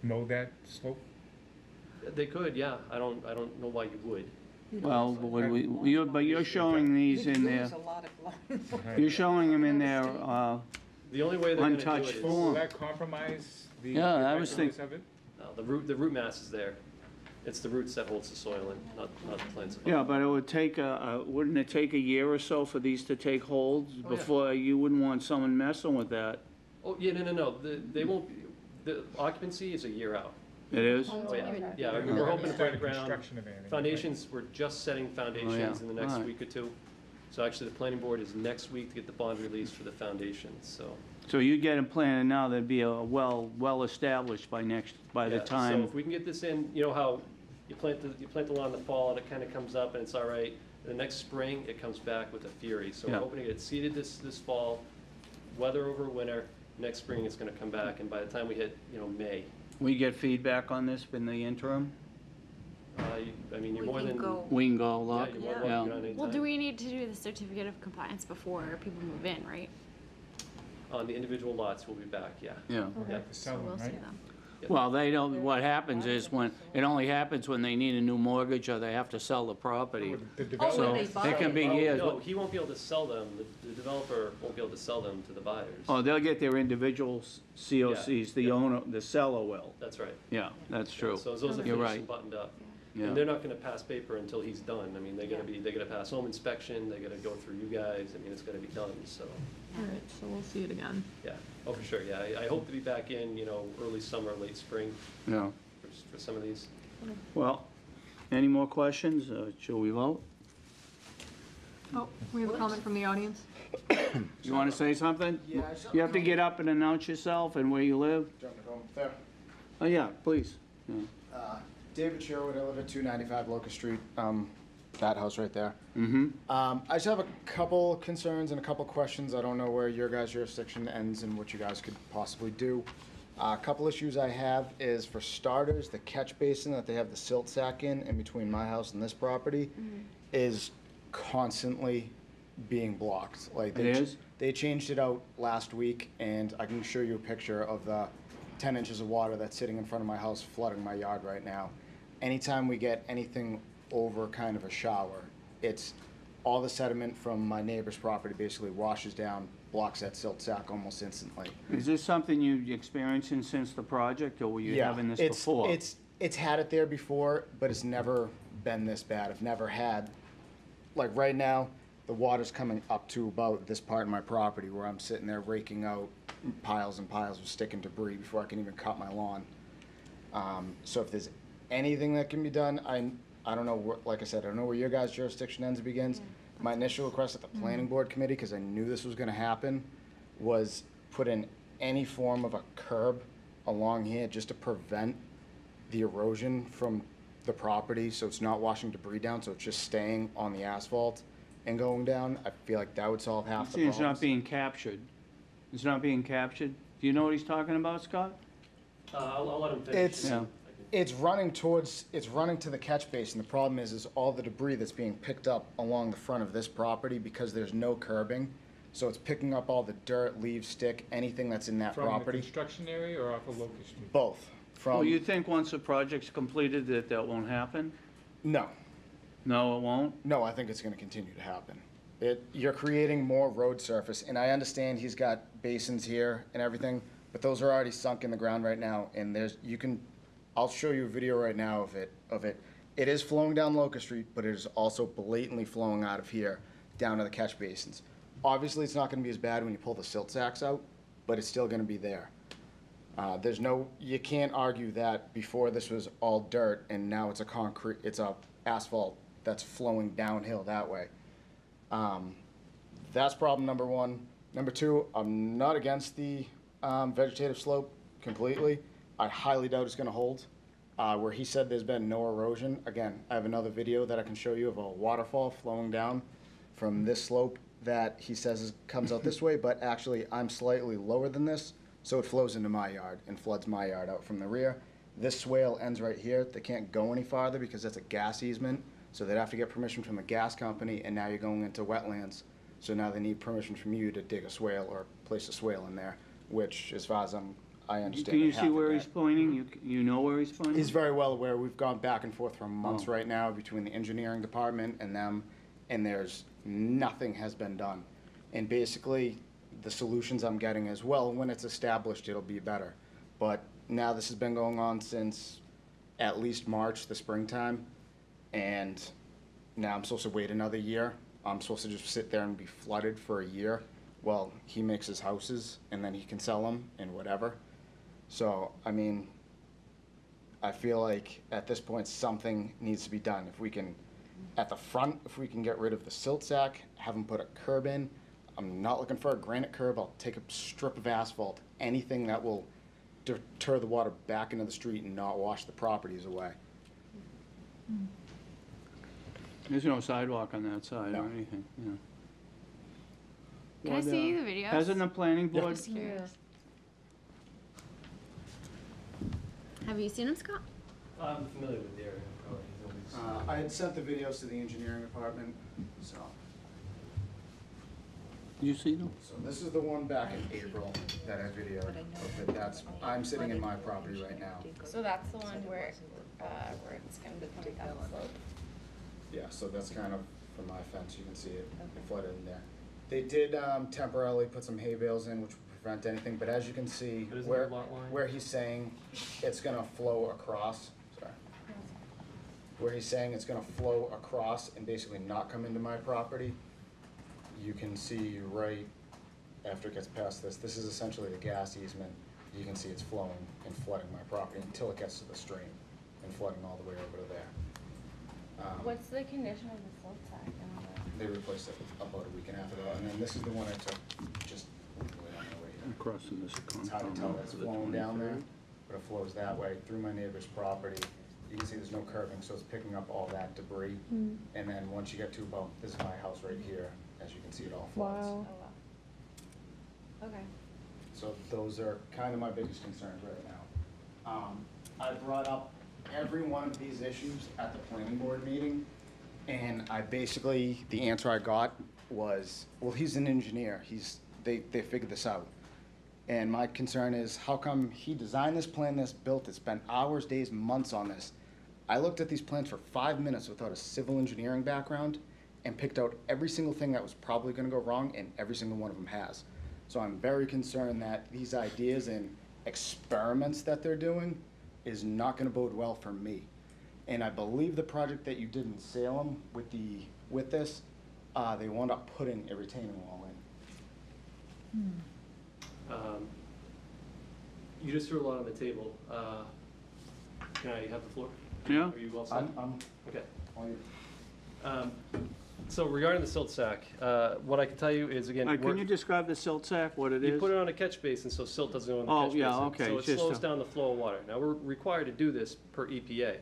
mow that slope? They could, yeah, I don't know why you would. Well, but you're showing these in there, Lose a lot of you're showing them in their, The only way they're gonna do Untouched it is. Will that compromise the Yeah, I was effectiveness of it? No, the root mass is there. It's the roots that holds the soil in, not the plants. Yeah, but it would take wouldn't it take a year or so for these to take hold Oh, yeah. before you wouldn't want someone messing with that? Oh, yeah, no, they won't, the occupancy is a year out. It is? Oh, yeah, Okay. yeah, I mean, We we're haven't hoping to started break ground. construction of anything, right? Foundations, we're just setting foundations in the next Alright. week or two. So actually, the planning board is next week to get the bond released for the foundations, so. So you get them planted now, they'd be well established by the Yeah, time. So if we can get this in, you know how you plant the lawn in the fall, and it kind of comes up and it's all right. The next spring, it comes back with a fury. So we're Yeah. hoping to get it seeded this fall, weather over winter. Next spring, it's gonna come back, and by the time we hit, May, We get feedback on this in the interim? I mean, you're We more can than. go. We can go Yeah, look? you're more than welcome to get on anytime. Well, do we need to do the certificate of compliance before people move in, right? On the individual lots, we'll be back, yeah. Yeah. We'll have to So sell them, we'll see right? them. Well, they don't, what happens is it only happens when they need a new mortgage or they have to sell the property. The when developer, they So buy it can be Oh, years. no, he won't be able to sell them, the developer won't be able to sell them to the buyers. Oh, they'll get their individual COCs, the Yeah. owner, the seller will. That's right. Yeah, that's true. So as those are You're finished right. and buttoned up. Yeah. And they're not gonna pass paper until he's done. I mean, they gotta pass home inspection, they gotta go through you guys, I mean, it's gotta be done, so, All right, so we'll see it again. yeah. Oh, for sure, yeah. I hope to be back in, early summer, late spring Yeah. for some of these. Well, any more questions? Shall we vote? Oh, we have a comment from the audience? You want to say something? Yeah, You have to get up and announce yourself and where you live. There. Oh, yeah, please. Yeah. David Sherwood, I live at 295 Locust Street, that house right there. Mm-hmm. I just have a couple concerns and a couple questions. I don't know where your guys' jurisdiction ends and what you guys could possibly do. A couple issues I have is, for starters, the catch basin that they have the silt sack in between my house and this property is constantly being blocked. Like It is? They changed it out last week, and I can show you a picture of the 10 inches of water that's sitting in front of my house flooding my yard right now. Anytime we get anything over kind of a shower, it's all the sediment from my neighbor's property basically washes down, blocks that silt sack almost instantly. Is this something you've experiencing since the project, or were you having this it's, before? It's had it there before, but it's never been this bad. I've never had, like right now, the water's coming up to about this part of my property where I'm sitting there raking out piles and piles of stick and debris before I can even cut my lawn. So if there's anything that can be done, I don't know, like I said, I don't know where your guys' jurisdiction ends and begins. My initial request at the planning board committee, because I knew this was gonna happen, was put in any form of a curb along here just to prevent the erosion from the property, so it's not washing debris down, so it's just staying on the asphalt and going down. I feel like that would solve half the See, problems. it's not being captured. It's not being captured. Do you know what he's talking about, Scott? I'll let him finish. It's, Yeah. it's running to the catch basin. The problem is all the debris that's being picked up along the front of this property because there's no curbing. So it's picking up all the dirt, leaves, stick, anything that's in that From the property. construction area or off of Locust Street? Both. Well, you From, think once the project's completed that won't happen? no, No, it won't? no, I think it's gonna continue to happen. You're creating more road surface, and I understand he's got basins here and everything, but those are already sunk in the ground right now, and I'll show you a video right now of it. It is flowing down Locust Street, but it is also blatantly flowing out of here down to the catch basins. Obviously, it's not gonna be as bad when you pull the silt sacks out, but it's still gonna be there. You can't argue that before this was all dirt and now it's a asphalt that's flowing downhill that way. That's problem number one. Number two, I'm not against the vegetative slope completely. I highly doubt it's gonna hold. Where he said there's been no erosion, again, I have another video that I can show you of a waterfall flowing down from this slope that he says comes out this way, but actually I'm slightly lower than this, so it flows into my yard and floods my yard out from the rear. This swale ends right here. They can't go any farther because that's a gas easement, so they'd have to get permission from the gas company, and now you're going into wetlands. So now they need permission from you to dig a swale or place a swale in there, which, as far as I understand. Can you they see have where to he's get. pointing? You know where he's pointing? He's very well aware. We've gone back and forth for months Oh. right now between the engineering department and them, and nothing has been done. And basically, the solutions I'm getting is, well, when it's established, it'll be better. But now this has been going on since at least March, the springtime, and now I'm supposed to wait another year. I'm supposed to just sit there and be flooded for a year while he makes his houses, and then he can sell them and whatever. So, I mean, I feel like at this point, something needs to be done. If we can, at the front, if we can get rid of the silt sack, have them put a curb in. I'm not looking for a granite curb. I'll take a strip of asphalt, anything that will deter the water back into the street and not wash the properties away. There's no sidewalk on that side or No. anything, yeah. Can I What, see the videos? Hasn't the planning board, Just curious. Have you seen them, Scott? I'm familiar with the area, probably. I had sent the videos to the engineering department, so. did you see them? So this is the one back in April that I videoed of it. That's, I'm sitting in my property right now. So that's the one where it's gonna be coming down the slope. Yeah, so that's kind of from my fence, you can see it flooded in there. They did temporarily put some hay bales in, which would prevent anything, but as you can see, But isn't where, there a lot line? where he's saying it's gonna flow across, sorry. Where he's saying it's gonna flow across and basically not come into my property, you can see right after it gets past this, this is essentially the gas easement. You can see it's flowing and flooding my property until it gets to the stream and flooding all the way over to there. What's the condition of the silt sack and all that? They replaced it about a week and a half ago, and then this is the one I took just right on the way here. Crossing this It's hard to tell, it's flowing down there, but it flows that way through my neighbor's property. You can see there's no curbing, so it's picking up all that debris. And then once you get to about, this is my house right here, as you can see, it all floods. Oh, wow. Okay. So those are kind of my biggest concerns right now. I brought up every one of these issues at the planning board meeting, and I basically, the answer I got was, well, he's an engineer, they figured this out. And my concern is, how come he designed this, planned this, built it, spent hours, days, months on this? I looked at these plans for 5 minutes without a civil engineering background and picked out every single thing that was probably gonna go wrong, and every single one of them has. So I'm very concerned that these ideas and experiments that they're doing is not gonna bode well for me. And I believe the project that you did in Salem with this, they wound up putting a retaining wall in. You just threw a lot on the table. Can I have the floor? Yeah. Are you all set? I'm Okay. all you. So regarding the silt sack, what I can tell you is, again, Can you describe the silt sack, what it is? you put it on a catch basin so silt doesn't go in the Oh, catch basin. yeah, okay, So it just slows a- down the flow of water. Now, we're required to do this per EPA.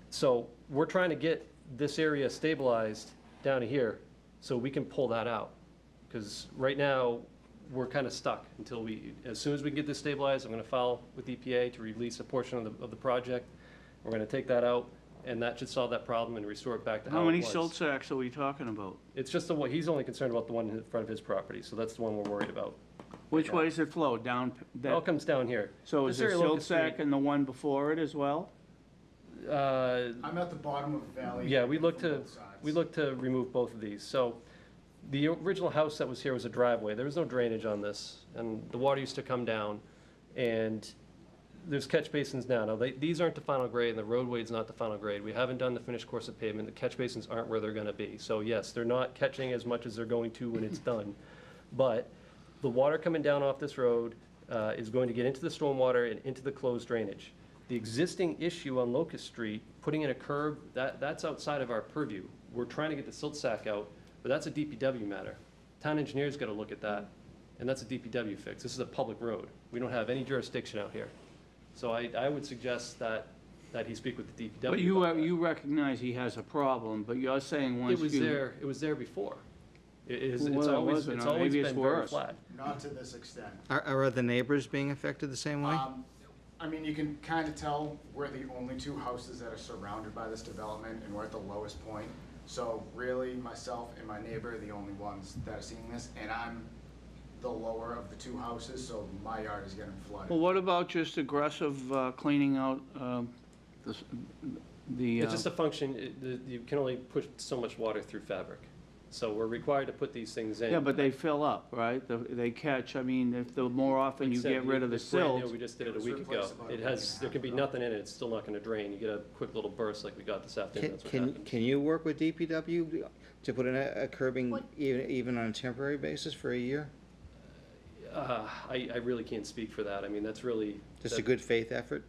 So we're trying to get this area stabilized down to here so we can pull that out. Because right now, we're kind of stuck until as soon as we can get this stabilized, I'm going to file with EPA to release a portion of the project. We're going to take that out, and that should solve that problem and restore it back to how it How was. many silt sacks are we talking about? It's just the one, he's only concerned about the one in front of his property, so that's the one we're worried about. Which way does it flow? Down? It all comes down here. So is This there area, silt Locust sack Street, in the one before it as well? I'm at the bottom of the valley. Yeah, we look from to, both sides. we look to remove both of these. So the original house that was here was a driveway. There was no drainage on this, and the water used to come down, and there's catch basins now. Now, these aren't the final grade, and the roadway is not the final grade. We haven't done the finished course of pavement. The catch basins aren't where they're gonna be. So yes, they're not catching as much as they're going to when it's done. But the water coming down off this road is going to get into the stormwater and into the closed drainage. The existing issue on Locust Street, putting in a curb, that's outside of our purview. We're trying to get the silt sack out, but that's a DPW matter. Town engineer's gotta look at that, and that's a DPW fix. This is a public road. We don't have any jurisdiction out here. So I would suggest that he speak with the DPW. But you, about that. you recognize he has a problem, but you're saying once It was there before. It's Well, it always wasn't. been Maybe it's very worse. flat. Not to this extent. Are the neighbors being affected the same way? I mean, you can kind of tell we're the only two houses that are surrounded by this development, and we're at the lowest point. So really, myself and my neighbor are the only ones that are seeing this, and I'm the lower of the two houses, so my yard is getting flooded. Well, what about just aggressive cleaning out the? It's just a function, you can only push so much water through fabric. So we're required to put these things in. Yeah, but they fill up, right? They catch, I mean, if the more often you Except get rid of the it's brand new, silts. We just did it a week ago. It has, there could be nothing in it, it's still not gonna drain. You get a quick little burst like we got this afternoon, that's what happens. Can you work with DPW to put in a curbing even on a temporary basis for a year? I really can't speak for that. I mean, that's really. Just a good faith effort?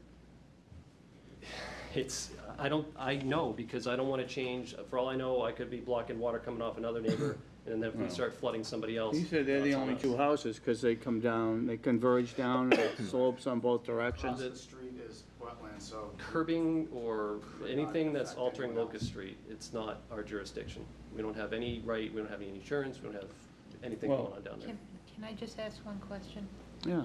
I know, because I don't wanna change. For all I know, I could be blocking water coming off another neighbor, and then if we start flooding somebody else. You said they're the that's on only us. two houses, because they come down, they converge down, and it slopes on both directions. Across the street is wetland, so. Curbing or anything that's altering Locust Street, it's not our jurisdiction. We don't have any right, we don't have any insurance, we don't have anything Well- going on down there. Can I just ask one question? Yeah.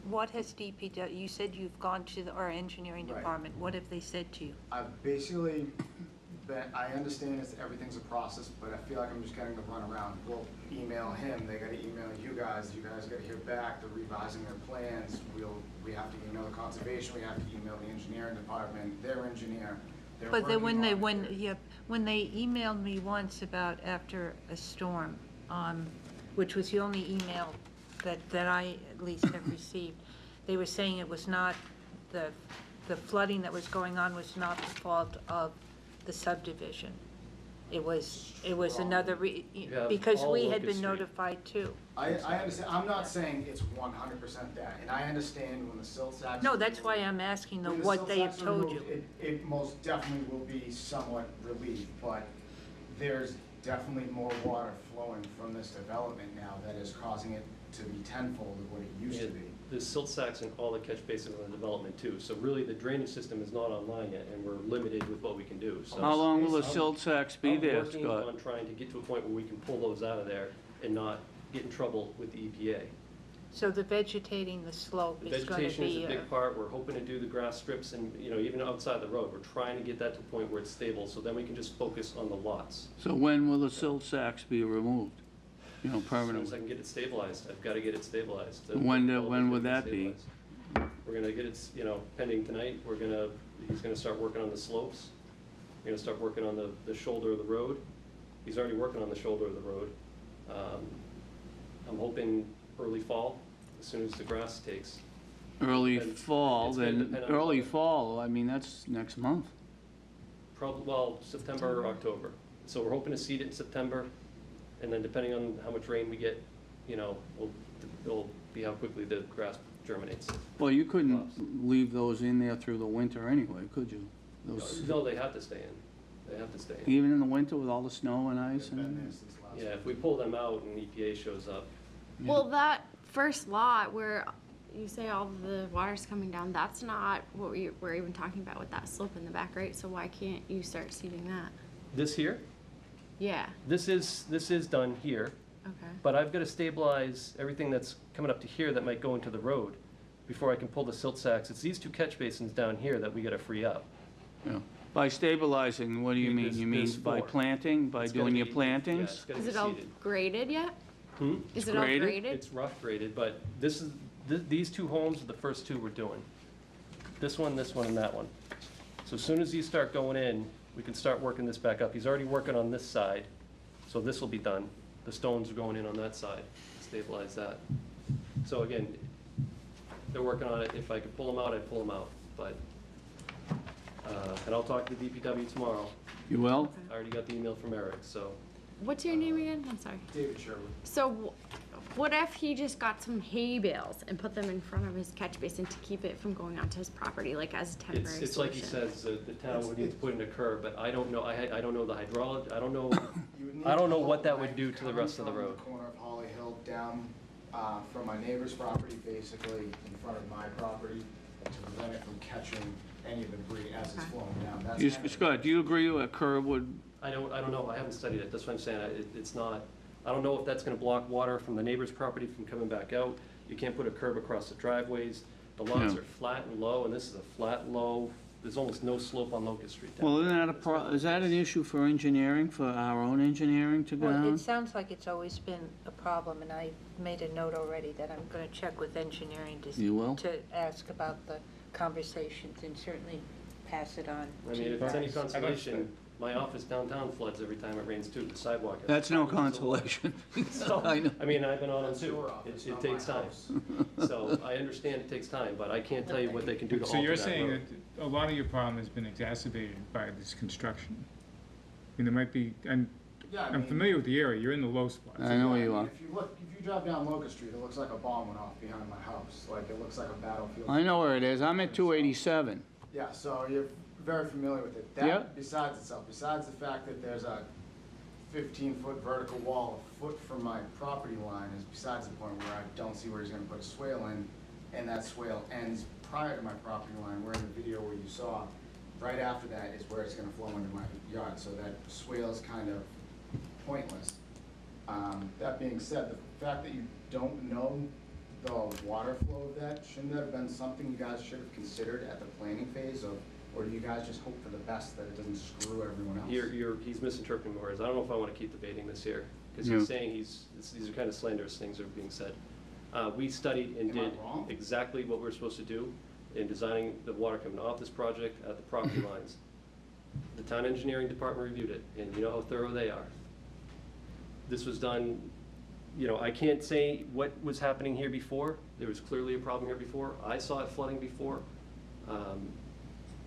What has DPW, you said you've gone to our engineering Right. department. What have they said to you? I've basically been, I understand everything's a process, but I feel like I'm just getting the runaround. We'll email him, they gotta email you guys gotta hear back, they're revising their plans. We have to email the conservation, we have to email the engineering department, their engineer. They're But then working on it. when they emailed me once about after a storm, which was the only email that I at least have received, they were saying it was not, the flooding that was going on was not the fault of the subdivision. It was another, have because all we had Locust been Street. notified too. I understand, I'm not saying it's 100% that, and I understand when the silt sacks. No, that's why I'm asking them When the what silt they have sacks are told you. removed, it most definitely will be somewhat relieved, but there's definitely more water flowing from this development now that is causing it to be tenfold of what it used to be. There's silt sacks in all the catch basins in the development too, so really the drainage system is not online yet, and we're limited with what we can do, so. How long will the silt sacks be there, I'm working Scott? on trying to get to a point where we can pull those out of there and not get in trouble with the EPA. So the vegetating the slope The is gonna vegetation is be, a big part, we're hoping to do the grass strips and, even outside the road, we're trying to get that to a point where it's stable, so then we can just focus on the lots. So when will the silt sacks be removed? As soon as I Permanently? can get it stabilized, I've gotta get it stabilized. When would that be? We're gonna get it, pending tonight, he's gonna start working on the slopes. We're gonna start working on the shoulder of the road. He's already working on the shoulder of the road. I'm hoping early fall, as soon as the grass takes. Early And fall, it's gonna then, depend on early weather. fall, I mean, that's next month. Probably, September or October. So we're hoping to seed it in September, and then depending on how much rain we get, it'll be how quickly the grass germinates. Well, you couldn't leave those in there through the winter anyway, could you? Those, No, they have to stay in. They have to stay in. even in the winter with all the snow and ice Been there and? since last Yeah, if we pull them out and EPA shows up, Well, that first lot where you say all the water's coming down, that's not what we're even talking about with that slope in the back, right? So why can't you start seeding that? this here, Yeah, this is done here, okay. but I've got to stabilize everything that's coming up to here that might go into the road before I can pull the silt sacks. It's these two catch basins down here that we got to free up. Yeah. By stabilizing, what do you mean? There's- You mean there's by four. planting, by It's gotta doing your be- yeah, plantings? it's gotta Is be it all seeded. graded yet? Hmm? Is it all graded? graded? It's rough graded, but these two homes are the first two we're doing. This one, and that one. So as soon as these start going in, we can start working this back up. He's already working on this side, so this will be done. The stones are going in on that side, stabilize that. So again, they're working on it. If I could pull them out, I'd pull them out, but, and I'll talk to the DPW tomorrow. You will? I already got the email from Eric, so. What's your name again? I'm sorry. David Sherwood. So what if he just got some hay bales and put them in front of his catch basin to keep it from going onto his property, like as a temporary solution? It's like he says, the town would need to put in a curb, but I don't know, I don't know the hydraulic, I don't know, You would need I don't know to what that pull would do to the coming rest of the from road. Corner of Holly Hill down from my neighbor's property, basically in front of my property, to prevent it from catching any of the debris as it's flowing down. That's kind of- Scott, do you agree a curb would, I don't know, I haven't studied it, that's what I'm saying, it's not, I don't know if that's gonna block water from the neighbor's property from coming back out. You can't put a curb across the driveways, the lots Yeah. are flat and low, and this is a flat, low, there's almost no slope on Locust Street down well, there. isn't that is that an issue for engineering, for our own engineering to go well, down? it sounds like it's always been a problem, and I made a note already that I'm gonna check with engineering You will? to ask about the conversations and certainly pass it on I to mean, you if it's any guys. consolation, My office downtown floods every time it rains too, the sidewalk. That's no consolation. So, I know. I mean, I've been on them too. Your office, It not takes my time. house. So I understand it takes time, but I can't tell you what they can do to So alter you're that saying road. that a lot of your problem has been exacerbated by this construction? And there might be, and Yeah, I I'm mean- familiar with the area, you're in the low spots. I know where you Yeah, I are. mean, if you drive down Locust Street, it looks like a bomb went off behind my house. Like, it looks like a battlefield. I know where it is. I'm at 287. Yeah, so you're very familiar with it. Yeah. That, besides itself, besides the fact that there's a 15-foot vertical wall a foot from my property line, is besides the point where I don't see where he's gonna put a swale in, and that swale ends prior to my property line, where in the video where you saw, right after that is where it's gonna flow into my yard, so that swale's kind of pointless. That being said, the fact that you don't know the water flow of that, shouldn't that have been something you guys should have considered at the planning phase of, or do you guys just hope for the best that it doesn't screw everyone else? He's misinterpreting my words. I don't know if I want to keep debating this here, because Yeah. he's saying these are kind of slanderous things that are being said. We studied and Am I did wrong? exactly what we're supposed to do in designing the water coming off this project at the property lines. The town engineering department reviewed it, and you know how thorough they are. This was done, you know, I can't say what was happening here before. There was clearly a problem here before. I saw it flooding before.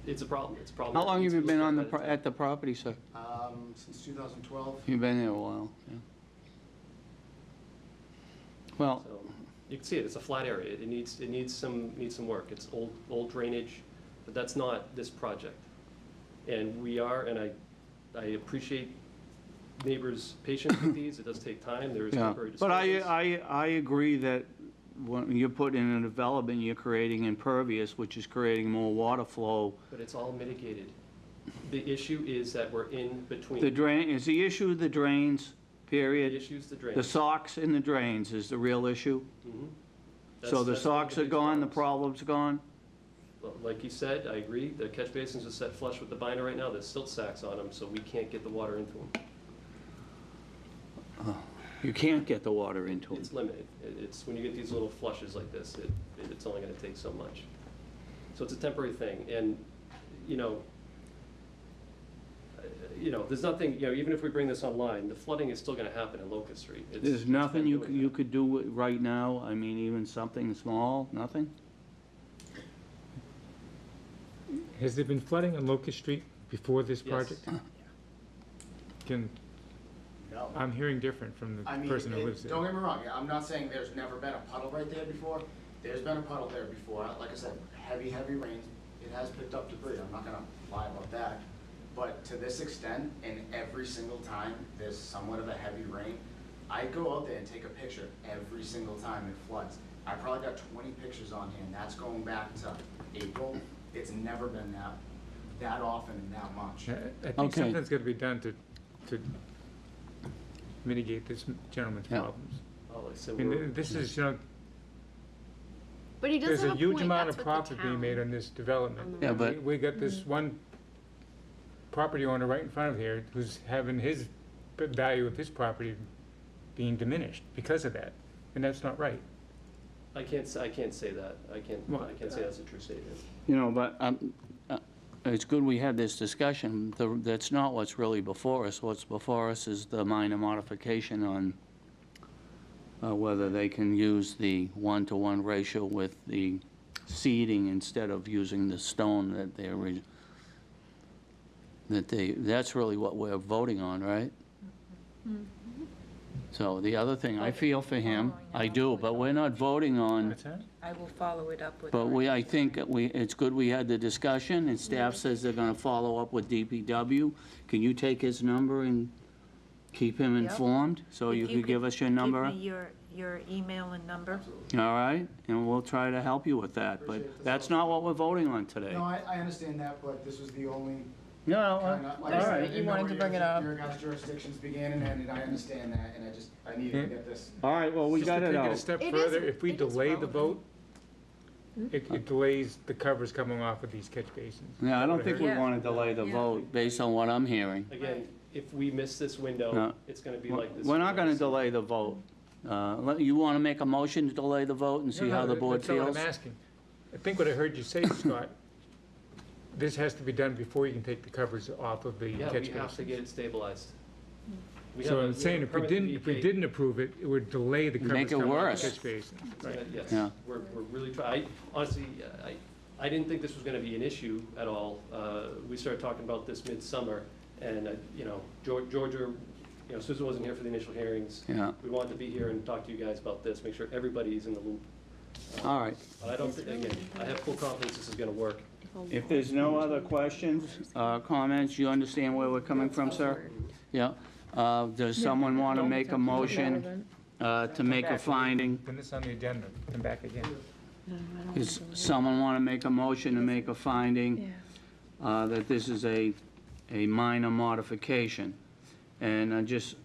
It's a problem. It's a problem. How long have you been on the, It's- at the property, sir? Since 2012. You've been there a while, yeah. Well, So, you can see it, it's a flat area, it needs some work, it's old drainage, but that's not this project. And we are, and I appreciate neighbors' patience with these, it does take time, there is yeah, temporary but disturbance. I agree that when you put in a development, you're creating impervious, which is creating more water flow. But it's all mitigated. The issue is that we're in between. The drain, is the issue the drains, The period? issue's the drain. The socks in the drains is the real issue? Mhm. So the That's one of socks are big gone, the problems. problem's gone? Well, like you said, I agree, the catch basins are set flush with the binder right now, there's silt sacks on them, so we can't get the water into them. You can't get the water into them. It's limited. It's, when you get these little flushes like this, it's only gonna take so much. So it's a temporary thing, and, you know, there's nothing, even if we bring this online, the flooding is still gonna happen in Locust Street. There's nothing you could do right now? I mean, even something small, nothing? Has there been flooding on Locust Street before this Yes. project? No. I'm hearing different from I the mean, person who lives there. don't get me wrong, I'm not saying there's never been a puddle right there before. There's been a puddle there before. Like I said, heavy rains. It has picked up debris. I'm not gonna lie about that. But to this extent, and every single time there's somewhat of a heavy rain, I go out there and take a picture every single time it floods. I probably got 20 pictures on here, and that's going back to April. It's never been that often and that much. I think Okay. something's gotta be done to mitigate this gentleman's Yeah. problems. Oh, like I said, I mean, we're- this is, But he does there's have a a huge point, amount that's of what the profit being made town- on this development. on the Yeah, And but- we got this one property owner right in front of here who's having his value of his property being diminished because of that, and that's not right. I can't say that. I can't say that's a true statement. But it's good we had this discussion. That's not what's really before us. What's before us is the minor modification on whether they can use the 1-to-1 ratio with the seeding instead of using the stone that's really what we're voting on, right? So the other thing, I feel for him, I do, but we're not voting on, What's that? I will follow it up with. but I think it's good we had the discussion, and staff says they're gonna follow up with DPW. Can you take his number and keep him Yep. informed? So you could give us your number? Give me your email and number. All right, and we'll try to help you with that, but Appreciate the that's not what we're voting on today. No, I understand that, but this was the only No, kind of, like all I said, I right. didn't You know wanted where to bring it up. your guys' jurisdictions began and ended. I understand that, and I needed to get this. all right, well, we Just to got it take it a out. step It further, is- if we it is delay the relevant. vote, it delays the covers coming off of these catch basins. Yeah, I don't think we Yeah. wanna delay the vote, based on what I'm hearing. Again, if we miss this window, No. it's gonna be like this. We're not gonna for the delay the vote. You wanna make a motion to delay the vote and see how the board That's not what feels? I'm asking. I think what I heard you say, Scott, this has to be done before you can take the covers off of the Yeah, catch we have to basins. get it stabilized. We So have a- I'm saying, if we permit from didn't, if we EPA. didn't approve it, it would delay the covers Make it coming off worse. the catch basin. Right. Yes, Yeah. we're really trying. Honestly, I didn't think this was gonna be an issue at all. We started talking about this midsummer, and, you know, Georgia, you know, Susan wasn't here for the initial hearings. Yeah. We wanted to be here and talk to you guys about this, make sure everybody's in the loop. All right. But I don't think, again, I have full confidence this is gonna work. If there's no other questions, comments, you understand where we're coming from, sir? Yeah. Does someone want to make a motion to make a finding? Put this on the agenda, come back again. Does someone want to make a motion to make a finding that this is a minor modification? And just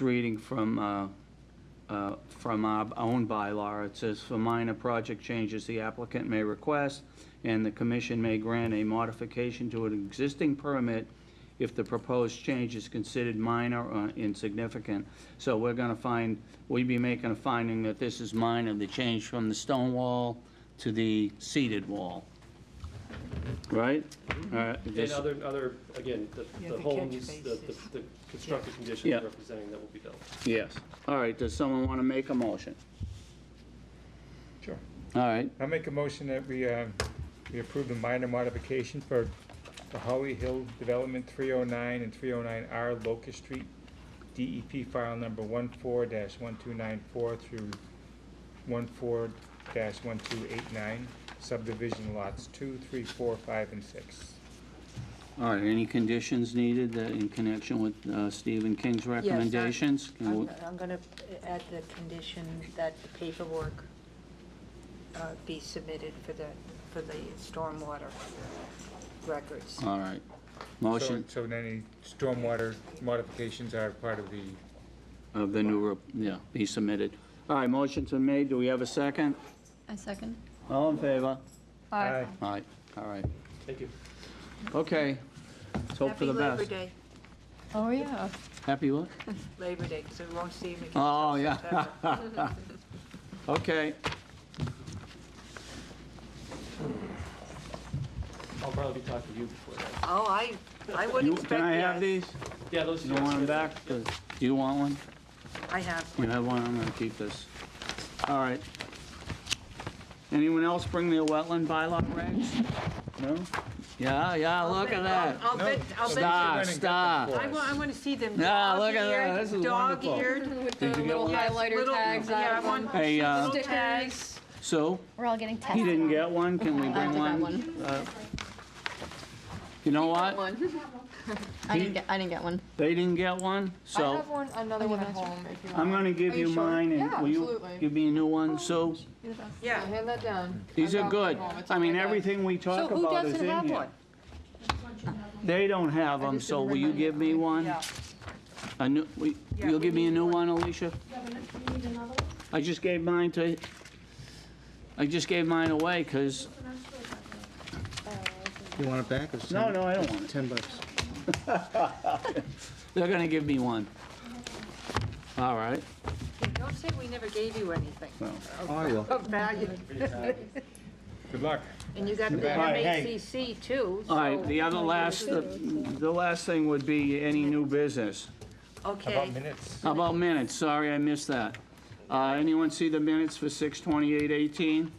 reading from our own bylaw, it says, "For minor project changes, the applicant may request, and the commission may grant a modification to an existing permit if the proposed change is considered minor or insignificant." So we're gonna we'd be making a finding that this is minor, the change from the stone wall to the seated wall. Right? And other, again, Yeah, the the homes, catch the bases. constructed conditions Yeah. representing that will be done. Yes. All right, does someone want to make a motion? Sure. All right, I'll make a motion that we approve the minor modification for the Holly Hill Development 309 and 309R Locust Street, DEP file number 14-1294 through 14-1289, subdivision lots 2, 3, 4, 5, and 6. all right, any conditions needed in connection with Stephen King's recommendations? Can we- I'm going to add the condition that the paperwork be submitted for the stormwater records. All right, motion So then any stormwater modifications are part of the, of the new, be submitted. All right, motion's been made, do we have a second? I second. All in favor? Aye. All right, all right. Thank you. Okay, let's hope for the Happy best. Labor Day, Oh, yeah. Happy what? Labor Day, because we won't see him again. Oh, till yeah. September. Okay, I'll probably be talking to you before that. Oh, I would you, expect, can I have yes. these? Yeah, those. You want them back? Do you want one? I have. You have one, I'm gonna keep this. All right. Anyone else bring their wetland bylaw regs? No? Yeah, look at that. I'll bet, Star. I want to see them Yeah, look at that. This is wonderful. dog-eared. With the Did you get little one? highlighter Little- tags yeah, I on them. want Hey, little stickers. tags. Sue, We're all getting he tested. didn't get one, can we I bring got one? one. You know what? I didn't get one. They didn't get one, I so have one, another one at home if you want. I'm gonna give Are you you sure? mine, and Yeah, will you absolutely. give me a new one, Sue? Yeah. Hand that down. These I've are got good. one at home. It's I on mean, my desk. everything we So talk who about is doesn't in have here. one? They don't have I them, just so didn't will you bring give me one? Yeah. You'll give me a new one, Alicia? I just gave mine away, 'cause, You want it back? It's no, $10 I don't want it. $10. They're gonna give me one. All right. Don't say we never gave you anything I will. of value. good luck. And you got the Hey. MACC too. All right, so- the other the last thing would be any new business. How Okay. about minutes? How about minutes? Sorry, I missed that. Anyone see the minutes for 6/28/18?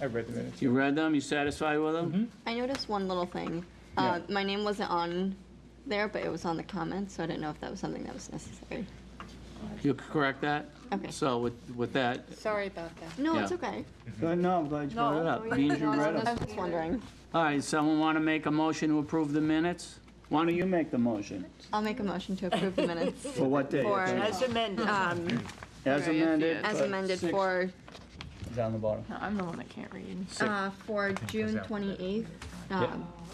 I read the minutes. You read them? You satisfied with them? I noticed one little thing. Yeah. My name wasn't on there, but it was on the comments, so I didn't know if that was something that was necessary. You correct that? Okay. So with that, Sorry about that. No, it's Yeah. okay. good, no, I'm glad you brought it up. Means you read I them. was just wondering. All right, someone want to make a motion to approve the minutes? Why don't you make the motion? I'll make a motion to approve the minutes For what day? For- As amended. As amended? as amended for, Down the bottom. No, I'm the one that can't read. for June 28th,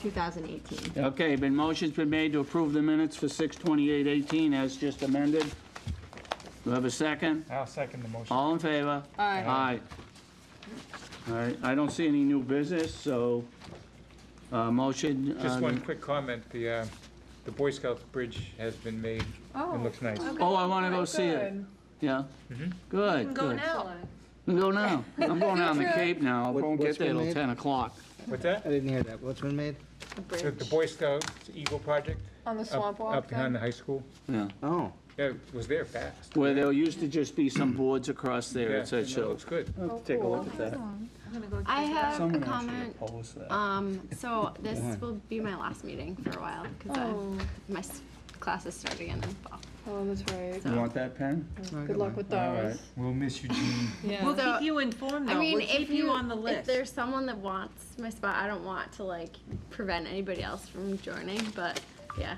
2018. Okay, motion's been made to approve the minutes for 6/28/18 as just amended. Do I have a second? I'll second the motion. All in favor? Aye. Aye. All right, I don't see any new business, so, motion. Just one quick comment, the Boy Scouts bridge has been made. Oh. It looks nice. Oh, I want to go see it. Good. Yeah? Mhm. Good, Go good. now. Go now. I'm going down the Cape now. I What- won't what's get there been till made? 10 o'clock. What's that? I didn't hear that. What's been made? The Boy Scouts Eagle Project? On the up- swamp walk Up behind then? the high school. Yeah. Oh, Yeah, it was there fast. Where there used to just be some boards across there, Yeah, it said and it show. looks good. Take a look at that. I'm gonna go I check it out. have a Someone actually comment. opposed that. So this will be my last meeting for a while, because my class is starting again in fall. Oh, that's right. You want that pen? Good luck with All those. right, we'll miss you, Gene. Yeah. We'll So- keep you informed, I though. mean, We'll keep you on the if list. there's someone that wants my spot, I don't want to like prevent anybody else from joining, but yeah,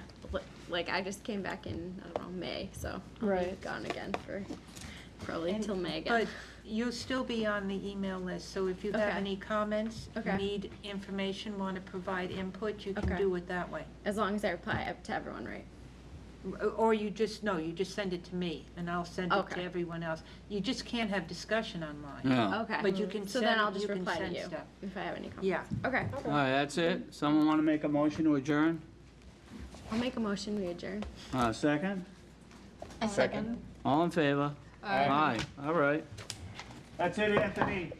like I just came back in, I don't know, May, so I'll be Right. gone again for probably And- till May But again. you'll still be on the email list, so if you have Okay. any comments, Okay. need information, want to provide input, you can Okay. do it that way. As long as I reply up to everyone, right? Or you just, no, you just send it to me, and I'll send it to Okay. everyone else. You just can't have discussion on mine. Yeah. Okay. But you can So then send- I'll just you can reply to send you stuff. if I have any comments. Yeah. Okay. All right, that's it. Someone want to make a motion to adjourn? I'll make a motion, we adjourn. Second? A second. All in favor? Aye. All right. That's it, Anthony.